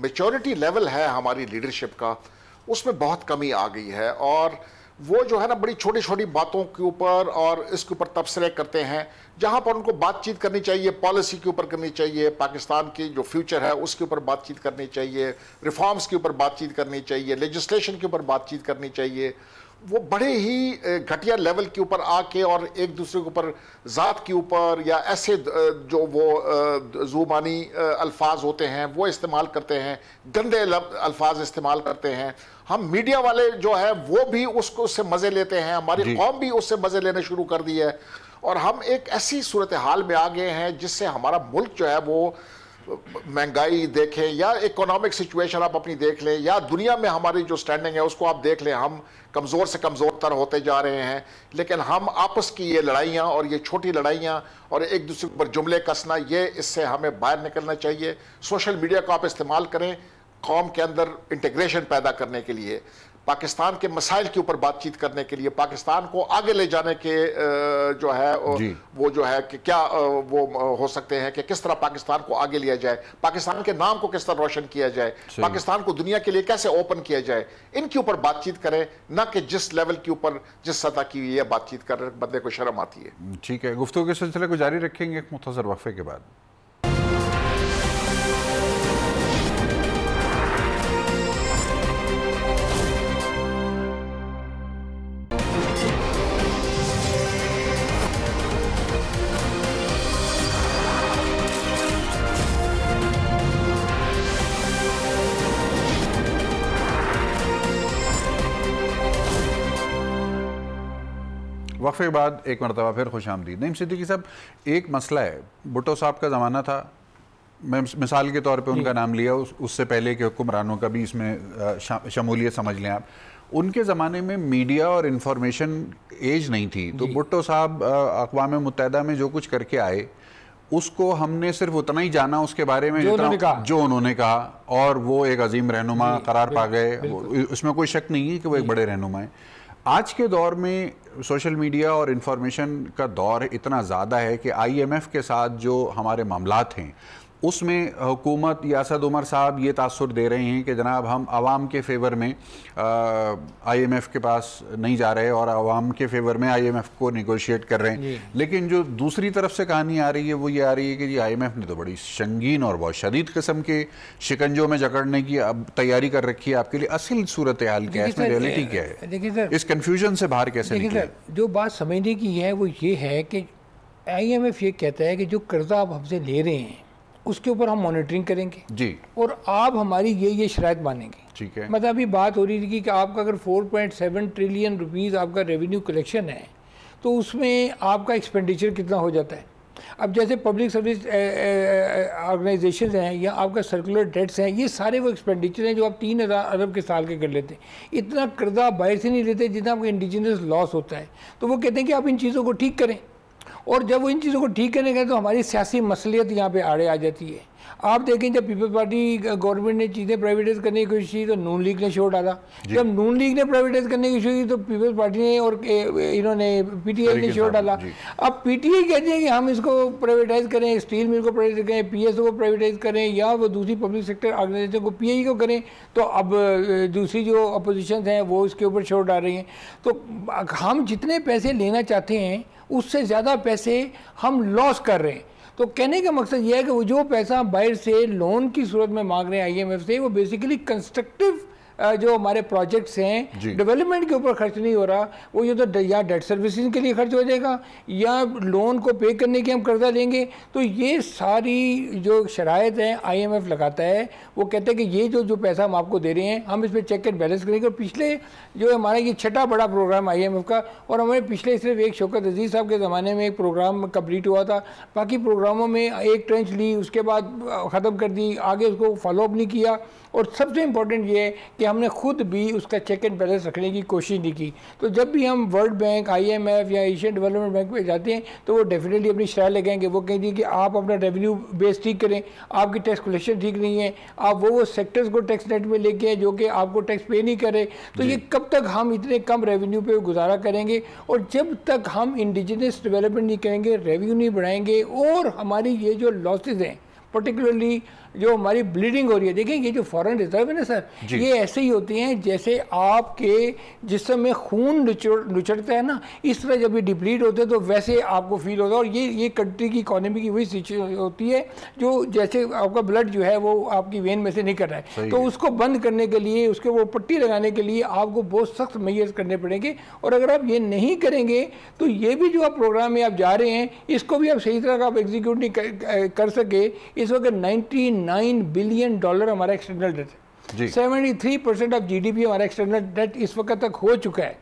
मैच्योरिटी लेवल है हमारी लीडरशिप का उसमें बहुत कमी आ गई है, और वो जो है ना बड़ी छोटी छोटी बातों के ऊपर और इसके ऊपर तबसरे करते हैं, जहां पर उनको बातचीत करनी चाहिए, पॉलिसी के ऊपर करनी चाहिए, पाकिस्तान की जो फ्यूचर है उसके ऊपर बातचीत करनी चाहिए, रिफॉर्म्स के ऊपर बातचीत करनी चाहिए, लेजिस्लेशन के ऊपर बातचीत करनी चाहिए, वो बड़े ही घटिया लेवल के ऊपर आके और एक दूसरे के ऊपर ज़ात के ऊपर या ऐसे जो वो ज़ुबानी अल्फाज होते हैं वो इस्तेमाल करते हैं, गंदे अल्फाज इस्तेमाल करते हैं। हम मीडिया वाले जो है वो भी उससे मज़े लेते हैं, हमारी कौम भी उससे मज़े लेने शुरू कर दी है, और हम एक ऐसी सूरत हाल में आ गए हैं जिससे हमारा मुल्क जो है वो महंगाई देखें या इकोनॉमिक सिचुएशन आप अपनी देख लें या दुनिया में हमारी जो स्टैंडिंग है उसको आप देख लें, हम कमज़ोर से कमज़ोर तर होते जा रहे हैं। लेकिन हम आपस की ये लड़ाइयाँ और ये छोटी लड़ाइयाँ और एक दूसरे पर जुमले कसना, ये इससे हमें बाहर निकलना चाहिए। सोशल मीडिया का आप इस्तेमाल करें कौम के अंदर इंटीग्रेशन पैदा करने के लिए, पाकिस्तान के मसाइल के ऊपर बातचीत करने के लिए, पाकिस्तान को आगे ले जाने के जो है वो जो है कि क्या वो हो सकते हैं कि किस तरह पाकिस्तान को आगे लिया जाए, पाकिस्तान के नाम को किस तरह रोशन किया जाए, पाकिस्तान को दुनिया के लिए कैसे ओपन किया जाए, इनके ऊपर बातचीत करें, ना कि जिस लेवल के ऊपर जिस सतह की ये बातचीत कर बंदे को शर्म आती है। ठीक है, गुफ्तगू के सिलसिले को जारी रखेंगे एक मुख्तसर वक्फे के बाद। वक्फे के बाद एक मरतबा फिर खुश आमदीद। नईम सिद्दीकी साहब, एक मसला है, भुट्टो साहब का ज़माना था, मैं मिसाल के तौर पे उनका नाम लिया, उससे पहले के हुक्मरानों का भी इसमें शमूलियत समझ लें आप। उनके ज़माने में मीडिया और इंफॉर्मेशन एज नहीं थी, तो भुट्टो साहब अक़वाम मुत्तहिदा में जो कुछ करके आए उसको हमने सिर्फ उतना ही जाना उसके बारे में जो उन्होंने कहा, और वो एक अजीम रहनुमा करार पा गए, उसमें कोई शक नहीं है कि वो एक बड़े रहनुमा हैं। आज के दौर में सोशल मीडिया और इन्फॉर्मेशन का दौर इतना ज़्यादा है कि IMF के साथ जो हमारे मामलात हैं उसमें हुकूमत या असद उमर साहब ये तासुर दे रहे हैं कि जनाब हम आवाम के फेवर में IMF के पास नहीं जा रहे और आवाम के फेवर में IMF को निगोशिएट कर रहे हैं। लेकिन जो दूसरी तरफ से कहानी आ रही है वो ये आ रही है कि जी IMF ने तो बड़ी संगीन और बहुत शदीद किस्म के शिकंजों में जकड़ने की अब तैयारी कर रखी है। आपके लिए असल सूरत हाल क्या है, इसमें रियलिटी क्या है? देखिए सर, इस कन्फ्यूजन से बाहर कैसे निकलें? जो बात समझने की है वो ये है कि IMF ये कहता है कि जो कर्जा आप हमसे ले रहे हैं उसके ऊपर हम मॉनिटरिंग करेंगे जी, और आप हमारी ये शराइत मानेंगे। ठीक है, मतलब अभी बात हो रही थी कि आपका अगर 4.7 ट्रिलियन रुपीज़ आपका रेवेन्यू कलेक्शन है तो उसमें आपका एक्सपेंडिचर कितना हो जाता है। अब जैसे पब्लिक सर्विस ऑर्गेनाइजेशन हैं या आपका सर्कुलर डेट्स हैं, ये सारे वो एक्सपेंडिचर हैं जो आप 3,000 अरब के साल के कर लेते हैं। इतना कर्जा बाहर से नहीं लेते जितना आपका इंडिजिनस लॉस होता है। तो वो कहते हैं कि आप इन चीज़ों को ठीक करें, और जब वो इन चीज़ों को ठीक करने गए तो हमारी सियासी मसलियत यहाँ पे आड़े आ जाती है। आप देखें जब पीपल्स पार्टी गवर्नमेंट ने चीज़ें प्राइवेटाइज करने की कोशिश की तो नून लीग ने शोर डाला, जब नून लीग ने प्राइवेटाइज करने की कोशिश की तो पीपल्स पार्टी ने और इन्होंने PTI ने शोर डाला। अब PTI कहते हैं कि हम इसको प्राइवेटाइज करें, स्टील मिल को प्राइवेटाइज करें, PSO को प्राइवेटाइज करें या वो दूसरी पब्लिक सेक्टर ऑर्गेनाइजेशन को PI को करें, तो अब दूसरी जो अपोजिशन हैं वो इसके ऊपर शोर डाल रही हैं। तो हम जितने पैसे लेना चाहते हैं उससे ज़्यादा पैसे हम लॉस कर रहे हैं। तो कहने का मकसद ये है कि वो जो पैसा बाहर से लोन की सूरत में मांग रहे हैं IMF से, वो बेसिकली कंस्ट्रक्टिव जो हमारे प्रोजेक्ट्स हैं डेवलपमेंट के ऊपर खर्च नहीं हो रहा, वो ये तो या डेट सर्विसिंग के लिए खर्च हो जाएगा या लोन को पे करने के हम कर्जा लेंगे। तो ये सारी जो शराइत हैं IMF लगाता है, वो कहते हैं कि ये जो पैसा हम आपको दे रहे हैं हम इस पर चेक एंड बैलेंस करेंगे। और पिछले जो हमारा ये छठा बड़ा प्रोग्राम IMF का, और हमारे पिछले सिर्फ एक शौकत अजीज़ साहब के ज़माने में एक प्रोग्राम कंप्लीट हुआ था, बाकी प्रोग्रामों में एक ट्रेंच ली उसके बाद ख़त्म कर दी, आगे उसको फॉलोअप नहीं किया। और सबसे इम्पोर्टेंट ये है कि हमने खुद भी उसका चेक एंड बैलेंस रखने की कोशिश नहीं की। तो जब भी हम वर्ल्ड बैंक, IMF या एशियन डेवलपमेंट बैंक पे जाते हैं तो वो डेफिनेटली अपनी शरह लगाएंगे। वो कहेंगे कि आप अपना रेवेन्यू बेस ठीक करें, आपकी टैक्स कलेक्शन ठीक नहीं है, आप वो सेक्टर्स को टैक्स नेट में लेके हैं जो कि आपको टैक्स पे नहीं करे। तो ये कब तक हम इतने कम रेवेन्यू पे गुजारा करेंगे? और जब तक हम इंडिजिनस डेवलपमेंट नहीं करेंगे, रेवेन्यू नहीं बढ़ाएंगे, और हमारी ये जो लॉसेज हैं पर्टिकुलरली जो हमारी ब्लीडिंग हो रही है, देखिए ये जो फॉरेन रिजर्व है ना सर, ये ऐसे ही होती हैं जैसे आपके जिस्म में खून नुचड़ता है ना, इस तरह जब ये डिप्लीट होते हैं तो वैसे आपको फील होता है। और ये कंट्री की इकोनॉमी की वही सिचुएशन होती है जो जैसे आपका ब्लड जो है वो आपकी वेन में से नहीं कर रहा है, तो उसको बंद करने के लिए, उसके वो पट्टी लगाने के लिए आपको बहुत सख्त मेजर्स करने पड़ेंगे। और अगर आप ये नहीं करेंगे तो ये भी जो आप प्रोग्राम में आप जा रहे हैं इसको भी आप सही तरह का आप एग्जीक्यूट नहीं कर सके। इस वक्त 99 बिलियन डॉलर हमारा एक्सटर्नल डेट है, 73% ऑफ GDP हमारा एक्सटर्नल डेट इस वक्त तक हो चुका है।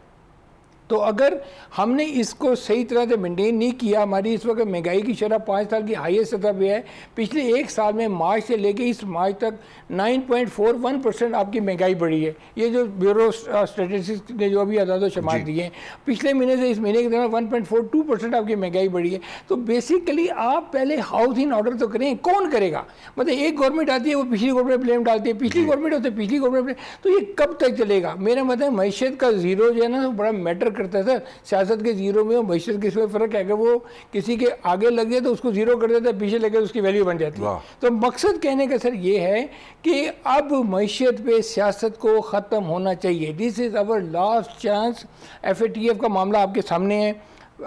तो अगर हमने इसको सही तरह से मेंटेन नहीं किया, हमारी इस वक्त महंगाई की शरह 5 साल की हाईएस्ट सतह पे है। पिछले एक साल में मार्च से लेके इस मार्च तक 9.41% आपकी महंगाई बढ़ी है। ये जो ब्यूरो स्टैटिस्टिक्स ने जो अभी अदाद शुमार दिए हैं, पिछले महीने से इस महीने के दौरान 1.42% आपकी महंगाई बढ़ी है। तो बेसिकली आप पहले हाउस इन ऑर्डर तो करें। कौन करेगा? मतलब एक गवर्नमेंट आती है वो पिछली गवर्नमेंट ब्लेम डालती है, पिछली गवर्नमेंट होती है पिछली गवर्नमेंट, तो ये कब तक चलेगा? मेरा मतलब मईशत का जीरो जो है ना बड़ा मैटर करता है सर। सियासत के जीरो में और मईशत के इसमें फ़र्क है कि वो किसी के आगे लग जाए तो उसको जीरो कर देता है, पीछे लगे तो उसकी वैल्यू बन जाती है। तो मकसद कहने का सर ये है कि अब मईशत पे सियासत को ख़त्म होना चाहिए। This is our last chance. FATF का मामला आपके सामने है।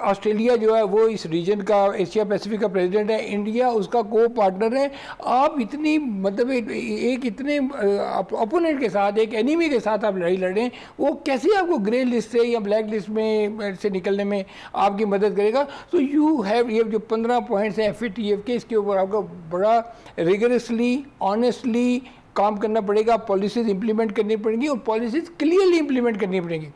ऑस्ट्रेलिया जो है वो इस रीजन का, एशिया पैसिफिक का प्रेसिडेंट है, इंडिया उसका को पार्टनर है। आप इतनी मतलब एक इतने अपोनेंट के साथ, एक एनिमी के साथ आप लड़ाई लड़ें, वो कैसे आपको ग्रे लिस्ट से या ब्लैक लिस्ट में से निकलने में आपकी मदद करेगा? तो यू हैव, ये जो 15 पॉइंट्स हैं FATF के, इसके ऊपर आपको बड़ा रिगरसली, ऑनेस्टली काम करना पड़ेगा। पॉलिसीज़ इंप्लीमेंट करनी पड़ेंगी और पॉलिसीज़ क्लियरली इंप्लीमेंट करनी पड़ेंगी।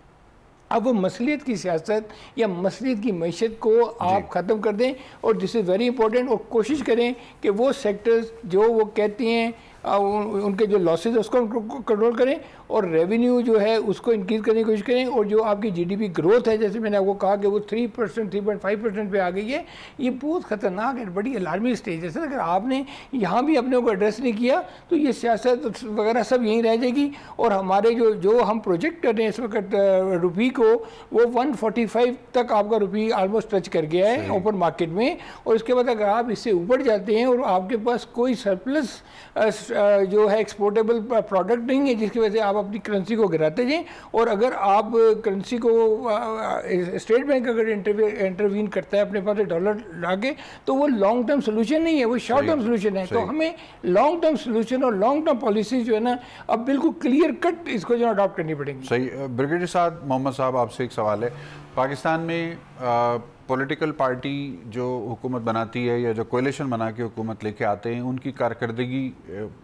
अब वो मसलियत की सियासत या मसलियत की मईशत को आप ख़त्म कर दें, और दिस इज़ वेरी इंपॉर्टेंट। और कोशिश करें कि वो सेक्टर्स जो वो कहती हैं उनके जो लॉसेज है उसको कंट्रोल करें, और रेवेन्यू जो है उसको इंक्रीज़ करने की कोशिश करें। और जो आपकी GDP ग्रोथ है, जैसे मैंने आपको कहा कि वो 3%, 3.5% पे आ गई है, ये बहुत ख़तरनाक है, बड़ी अलार्मिंग स्टेज है सर। अगर आपने यहाँ भी अपने को एड्रेस नहीं किया तो ये सियासत वगैरह सब यहीं रह जाएगी। और हमारे जो हम प्रोजेक्ट कर रहे हैं इस वक्त रुपये को, वो 145 तक आपका रुपये ऑलमोस्ट टच कर गया है ओपन मार्केट में। और उसके बाद अगर आप इससे ऊपर जाते हैं और आपके पास कोई सरप्लस जो है एक्सपोर्टेबल प्रोडक्ट नहीं है जिसकी वजह से आप अपनी करेंसी को गिराते जाएं, और अगर आप करेंसी को स्टेट बैंक अगर इंटरवीन करता है अपने पास डॉलर लाके, तो वो लॉन्ग टर्म सोल्यूशन नहीं है, वो शॉर्ट टर्म सोल्यूशन है। तो हमें लॉन्ग टर्म सोल्यूशन और लॉन्ग टर्म पॉलिसी जो है ना अब बिल्कुल क्लियर कट इसको जो अडॉप्ट करनी पड़ेगी। सही। ब्रिगेडियर साहब, मोहम्मद साहब, आपसे एक सवाल है। पाकिस्तान में पॉलिटिकल पार्टी जो हुकूमत बनाती है या जो कोalition बना के हुकूमत लेके आते हैं, उनकी कारकर्दगी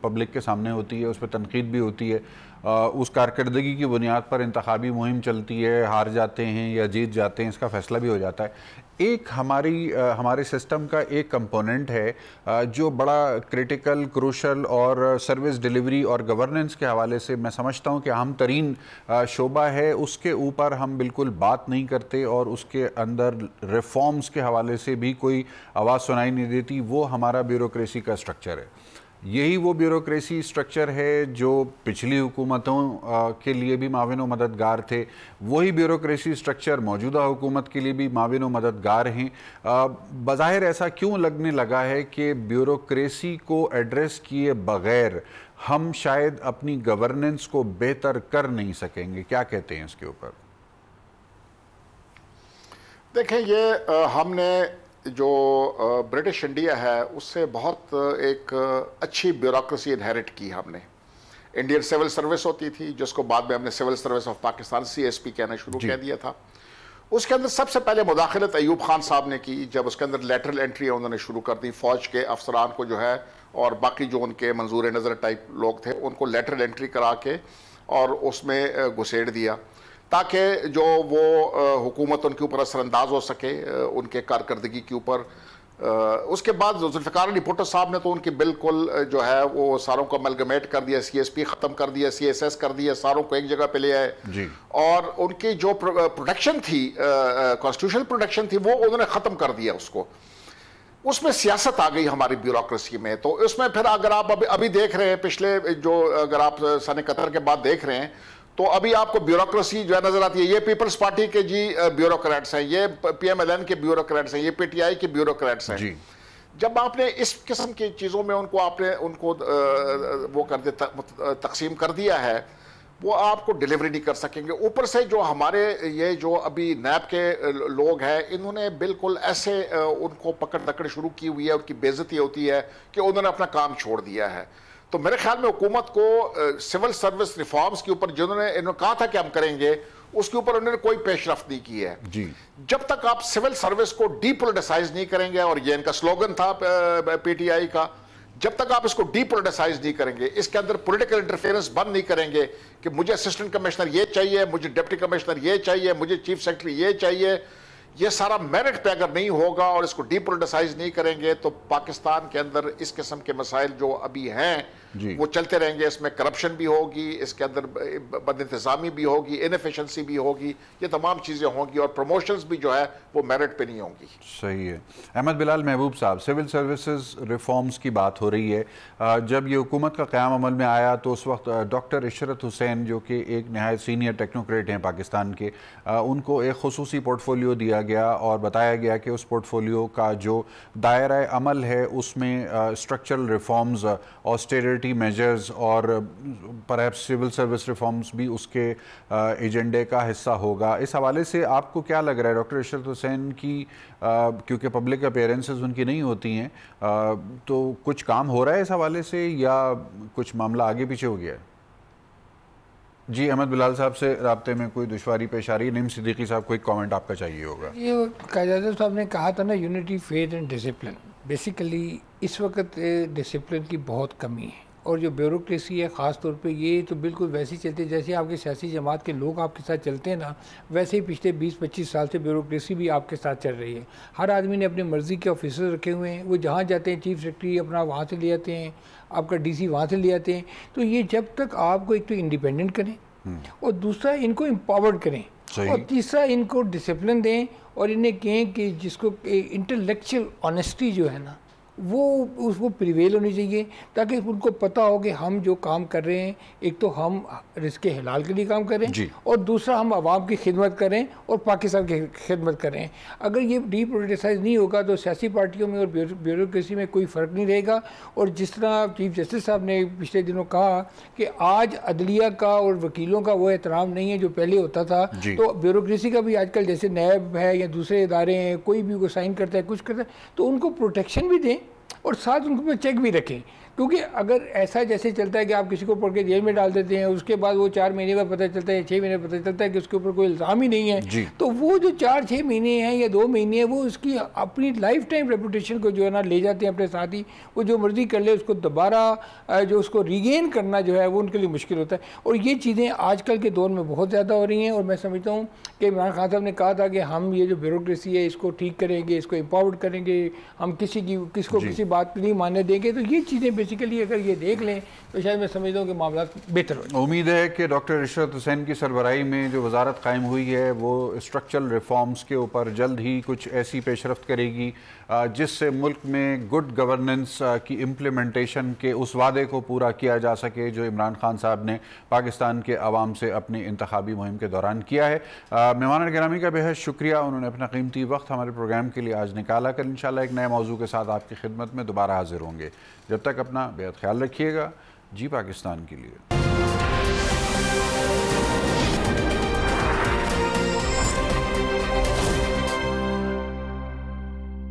पब्लिक के सामने होती है, उस पर तनकीद भी होती है। उस कारकर्दगी की बुनियाद पर इंतखाबी मुहिम चलती है, हार जाते हैं या जीत जाते हैं, इसका फ़ैसला भी हो जाता है। एक हमारे सिस्टम का एक कंपोनेंट है जो बड़ा क्रिटिकल, क्रूशल और सर्विस डिलीवरी और गवर्नेंस के हवाले से मैं समझता हूँ कि अहम तरीन शोबा है, उसके ऊपर हम बिल्कुल बात नहीं करते और उसके अंदर रिफॉर्म्स के हवाले से भी कोई आवाज़ सुनाई नहीं देती। वो हमारा ब्यूरोक्रेसी का स्ट्रक्चर है। यही वो ब्यूरोक्रेसी स्ट्रक्चर है जो पिछली हुकूमतों के लिए भी माविन व मददगार थे। वही ब्यूरोक्रेसी स्ट्रक्चर मौजूदा हुकूमत के लिए भी माविन व मददगार हैं। बज़ाहिर ऐसा क्यों लगने लगा है कि ब्यूरोक्रेसी को एड्रेस किए बग़ैर हम शायद अपनी गवर्नेंस को बेहतर कर नहीं सकेंगे? क्या कहते हैं इसके ऊपर? देखें, ये हमने जो ब्रिटिश इंडिया है उससे बहुत एक अच्छी ब्यूरोक्रेसी इनहेरिट की हमने। इंडियन सिविल सर्विस होती थी जिसको बाद में हमने civil service of Pakistan CSP कहना शुरू कर दिया था। उसके अंदर सबसे पहले मुदाखलत अयूब खान साहब ने की, जब उसके अंदर लेटरल एंट्री उन्होंने शुरू कर दी। फौज के अफसरान को जो है और बाकी जो उनके मंजूर नज़र टाइप लोग थे उनको लेटरल एंट्री करा के और उसमें घुसेड़ दिया ताकि जो वो हुकूमत उनके ऊपर असरअंदाज हो सके, उनके कारकर्दगी के ऊपर उसके बाद जुल्फ़िकार अली भुट्टो साहब ने तो उनकी बिल्कुल जो है वो सारों को अमलगमेट कर दिया, CSP ख़त्म कर दिया, CSS कर दिया, सारों को एक जगह पे ले आए जी। और उनकी जो प्रोटेक्शन थी, कॉन्स्टिट्यूशनल प्रोटेक्शन थी, वो उन्होंने ख़त्म कर दिया उसको। उसमें सियासत आ गई हमारी ब्यूरोक्रेसी में। तो उसमें फिर अगर आप अभी देख रहे हैं पिछले जो, अगर आप सन 71 के बाद देख रहे हैं तो अभी आपको ब्यूरोक्रेसी जो है नजर आती है। ये पीपल्स पार्टी के जी ब्यूरोक्रेट्स हैं, ये PMLN के ब्यूरोक्रेट्स हैं, ये PTI के ब्यूरोक्रेट्स हैं जी। जब आपने इस किस्म की चीज़ों में उनको वो कर दिया, तकसीम कर दिया है, वो आपको डिलीवरी नहीं कर सकेंगे। ऊपर से जो हमारे ये जो अभी नैब के लोग हैं, इन्होंने बिल्कुल ऐसे उनको पकड़ दकड़ शुरू की हुई है, उनकी बेइज्जती होती है कि उन्होंने अपना काम छोड़ दिया है। तो मेरे ख्याल में हुकूमत को सिविल सर्विस रिफॉर्म्स के ऊपर इन्होंने कहा था कि हम करेंगे, उसके ऊपर उन्होंने कोई पेशरफ्त नहीं की है जी। जब तक आप सिविल सर्विस को डीपोलिटिसाइज नहीं करेंगे, और ये इनका स्लोगन था PTI का, जब तक आप इसको डीपोलिटिसाइज नहीं करेंगे, इसके अंदर पॉलिटिकल इंटरफेरेंस बंद नहीं करेंगे कि मुझे असिस्टेंट कमिश्नर ये चाहिए, मुझे डिप्टी कमिश्नर ये चाहिए, मुझे चीफ सेक्रेटरी ये चाहिए, ये सारा मेरिट पे अगर नहीं होगा और इसको डीपोलिटिसाइज नहीं करेंगे तो पाकिस्तान के अंदर इस किस्म के मसाइल जो अभी हैं वो चलते रहेंगे। इसमें करप्शन भी होगी, इसके अंदर बदइंतजामी भी होगी, इनएफिशिएंसी भी होगी, ये तमाम चीज़ें होंगी, और प्रमोशंस भी जो है वो मेरिट पे नहीं होंगी। सही है। अहमद बिलाल महबूब साहब, सिविल सर्विसेज रिफॉर्म्स की बात हो रही है। जब ये हुकूमत का क़याम अमल में आया तो उस वक्त डॉक्टर इशरत हुसैन, जो कि एक नहायत सीनियर टेक्नोक्रेट हैं पाकिस्तान के, उनको एक खुसूसी पोर्टफोलियो दिया गया और बताया गया कि उस पोर्टफोलियो का जो दायरा अमल है उसमें स्ट्रक्चरल रिफॉर्म्स, ऑस्टेरिटी मेजर्स और परहैप्स सिविल सर्विस रिफॉर्म्स भी उसके एजेंडे का हिस्सा होगा। इस हवाले से आपको क्या लग रहा है डॉक्टर इशरत हुसैन की, क्योंकि पब्लिक अपीयरेंसेस उनकी नहीं होती हैं, तो कुछ काम हो रहा है इस हवाले से या कुछ मामला आगे पीछे हो गया है? जी, अहमद बिलाल साहब से राब्ते में कोई दुश्वारी पेश आ रही है? नईम सिद्दीकी साहब, कोई कमेंट आपका चाहिए होगा। ये कायदा साहब ने कहा था ना, unity, faith and discipline. Basically इस वक्त डिसिप्लिन की बहुत कमी है, और जो ब्यूरोक्रेसी है ख़ास तौर पे, ये तो बिल्कुल वैसे ही चलती है जैसे आपके सियासी जमात के लोग आपके साथ चलते हैं ना, वैसे ही पिछले 20-25 साल से ब्यूरोक्रेसी भी आपके साथ चल रही है। हर आदमी ने अपनी मर्ज़ी के ऑफिसर रखे हुए हैं, वो जहाँ जाते हैं चीफ सेक्रेटरी अपना वहाँ से ले आते हैं, आपका DC वहाँ से ले आते हैं। तो ये जब तक आपको एक तो इंडिपेंडेंट करें और दूसरा इनको एम्पावर्ड करें और तीसरा इनको डिसिप्लिन दें, और इन्हें कहें कि जिसको इंटेलेक्चुअल ऑनेस्टी जो है ना वो उसको प्रिवेल होनी चाहिए, ताकि उनको पता हो कि हम जो काम कर रहे हैं, एक तो हम रिस्क हलाल के लिए काम करें और दूसरा हम आवाम की खिदमत करें और पाकिस्तान की खिदमत करें। अगर ये डीपोलिटिसाइज नहीं होगा तो सियासी पार्टियों में और ब्यूरोक्रेसी में कोई फ़र्क नहीं रहेगा। और जिस तरह चीफ जस्टिस साहब ने पिछले दिनों कहा कि आज अदलिया का और वकीलों का वो एहतराम नहीं है जो पहले होता था, तो ब्यूरोक्रेसी का भी आजकल जैसे नैब है या दूसरे इदारे हैं, कोई भी को साइन करता है, कुछ करता है, तो उनको प्रोटेक्शन भी दें और साथ उनको चेक भी रखें। क्योंकि अगर ऐसा जैसे चलता है कि आप किसी को पकड़ के जेल में डाल देते हैं, उसके बाद वो 4 महीने बाद पता चलता है, 6 महीने पता चलता है कि उसके ऊपर कोई इल्ज़ाम ही नहीं है, तो वो जो 4-6 महीने हैं या 2 महीने हैं, वो उसकी अपनी लाइफ टाइम रेपुटेशन को जो है ना ले जाते हैं अपने साथ ही। वो जो मर्ज़ी कर ले, उसको दोबारा जो उसको रीगेन करना जो है वो उनके लिए मुश्किल होता है। और ये चीज़ें आजकल के दौर में बहुत ज़्यादा हो रही हैं, और मैं समझता हूँ कि इमरान खान साहब ने कहा था कि हम ये जो ब्यूरोक्रेसी है इसको ठीक करेंगे, इसको एम्पावर्ड करेंगे, हम किसको किसी बात पर नहीं मानने देंगे। तो ये चीज़ें बेसिकली अगर ये देख लें तो शायद मैं समझता हूँ कि मामला बेहतर हो। उम्मीद है कि डॉक्टर इशरत हुसैन की सरबराही में जो वजारत कायम हुई है वो स्ट्रक्चरल रिफॉर्म्स के ऊपर जल्द ही कुछ ऐसी पेशरफ्त करेगी जिससे मुल्क में गुड गवर्नेंस की इम्प्लीमेंटेशन के उस वादे को पूरा किया जा सके जो इमरान खान साहब ने पाकिस्तान के अवाम से अपनी इंतखाबी मुहिम के दौरान किया है। मेहमान गिरामी का बेहद शुक्रिया, उन्होंने अपना कीमती वक्त हमारे प्रोग्राम के लिए आज निकाला। कर इंशाल्लाह एक नए मौजू के साथ आपकी खिदमत में दोबारा हाजिर होंगे। जब तक अपना बेहद ख्याल रखिएगा। जी पाकिस्तान के लिए।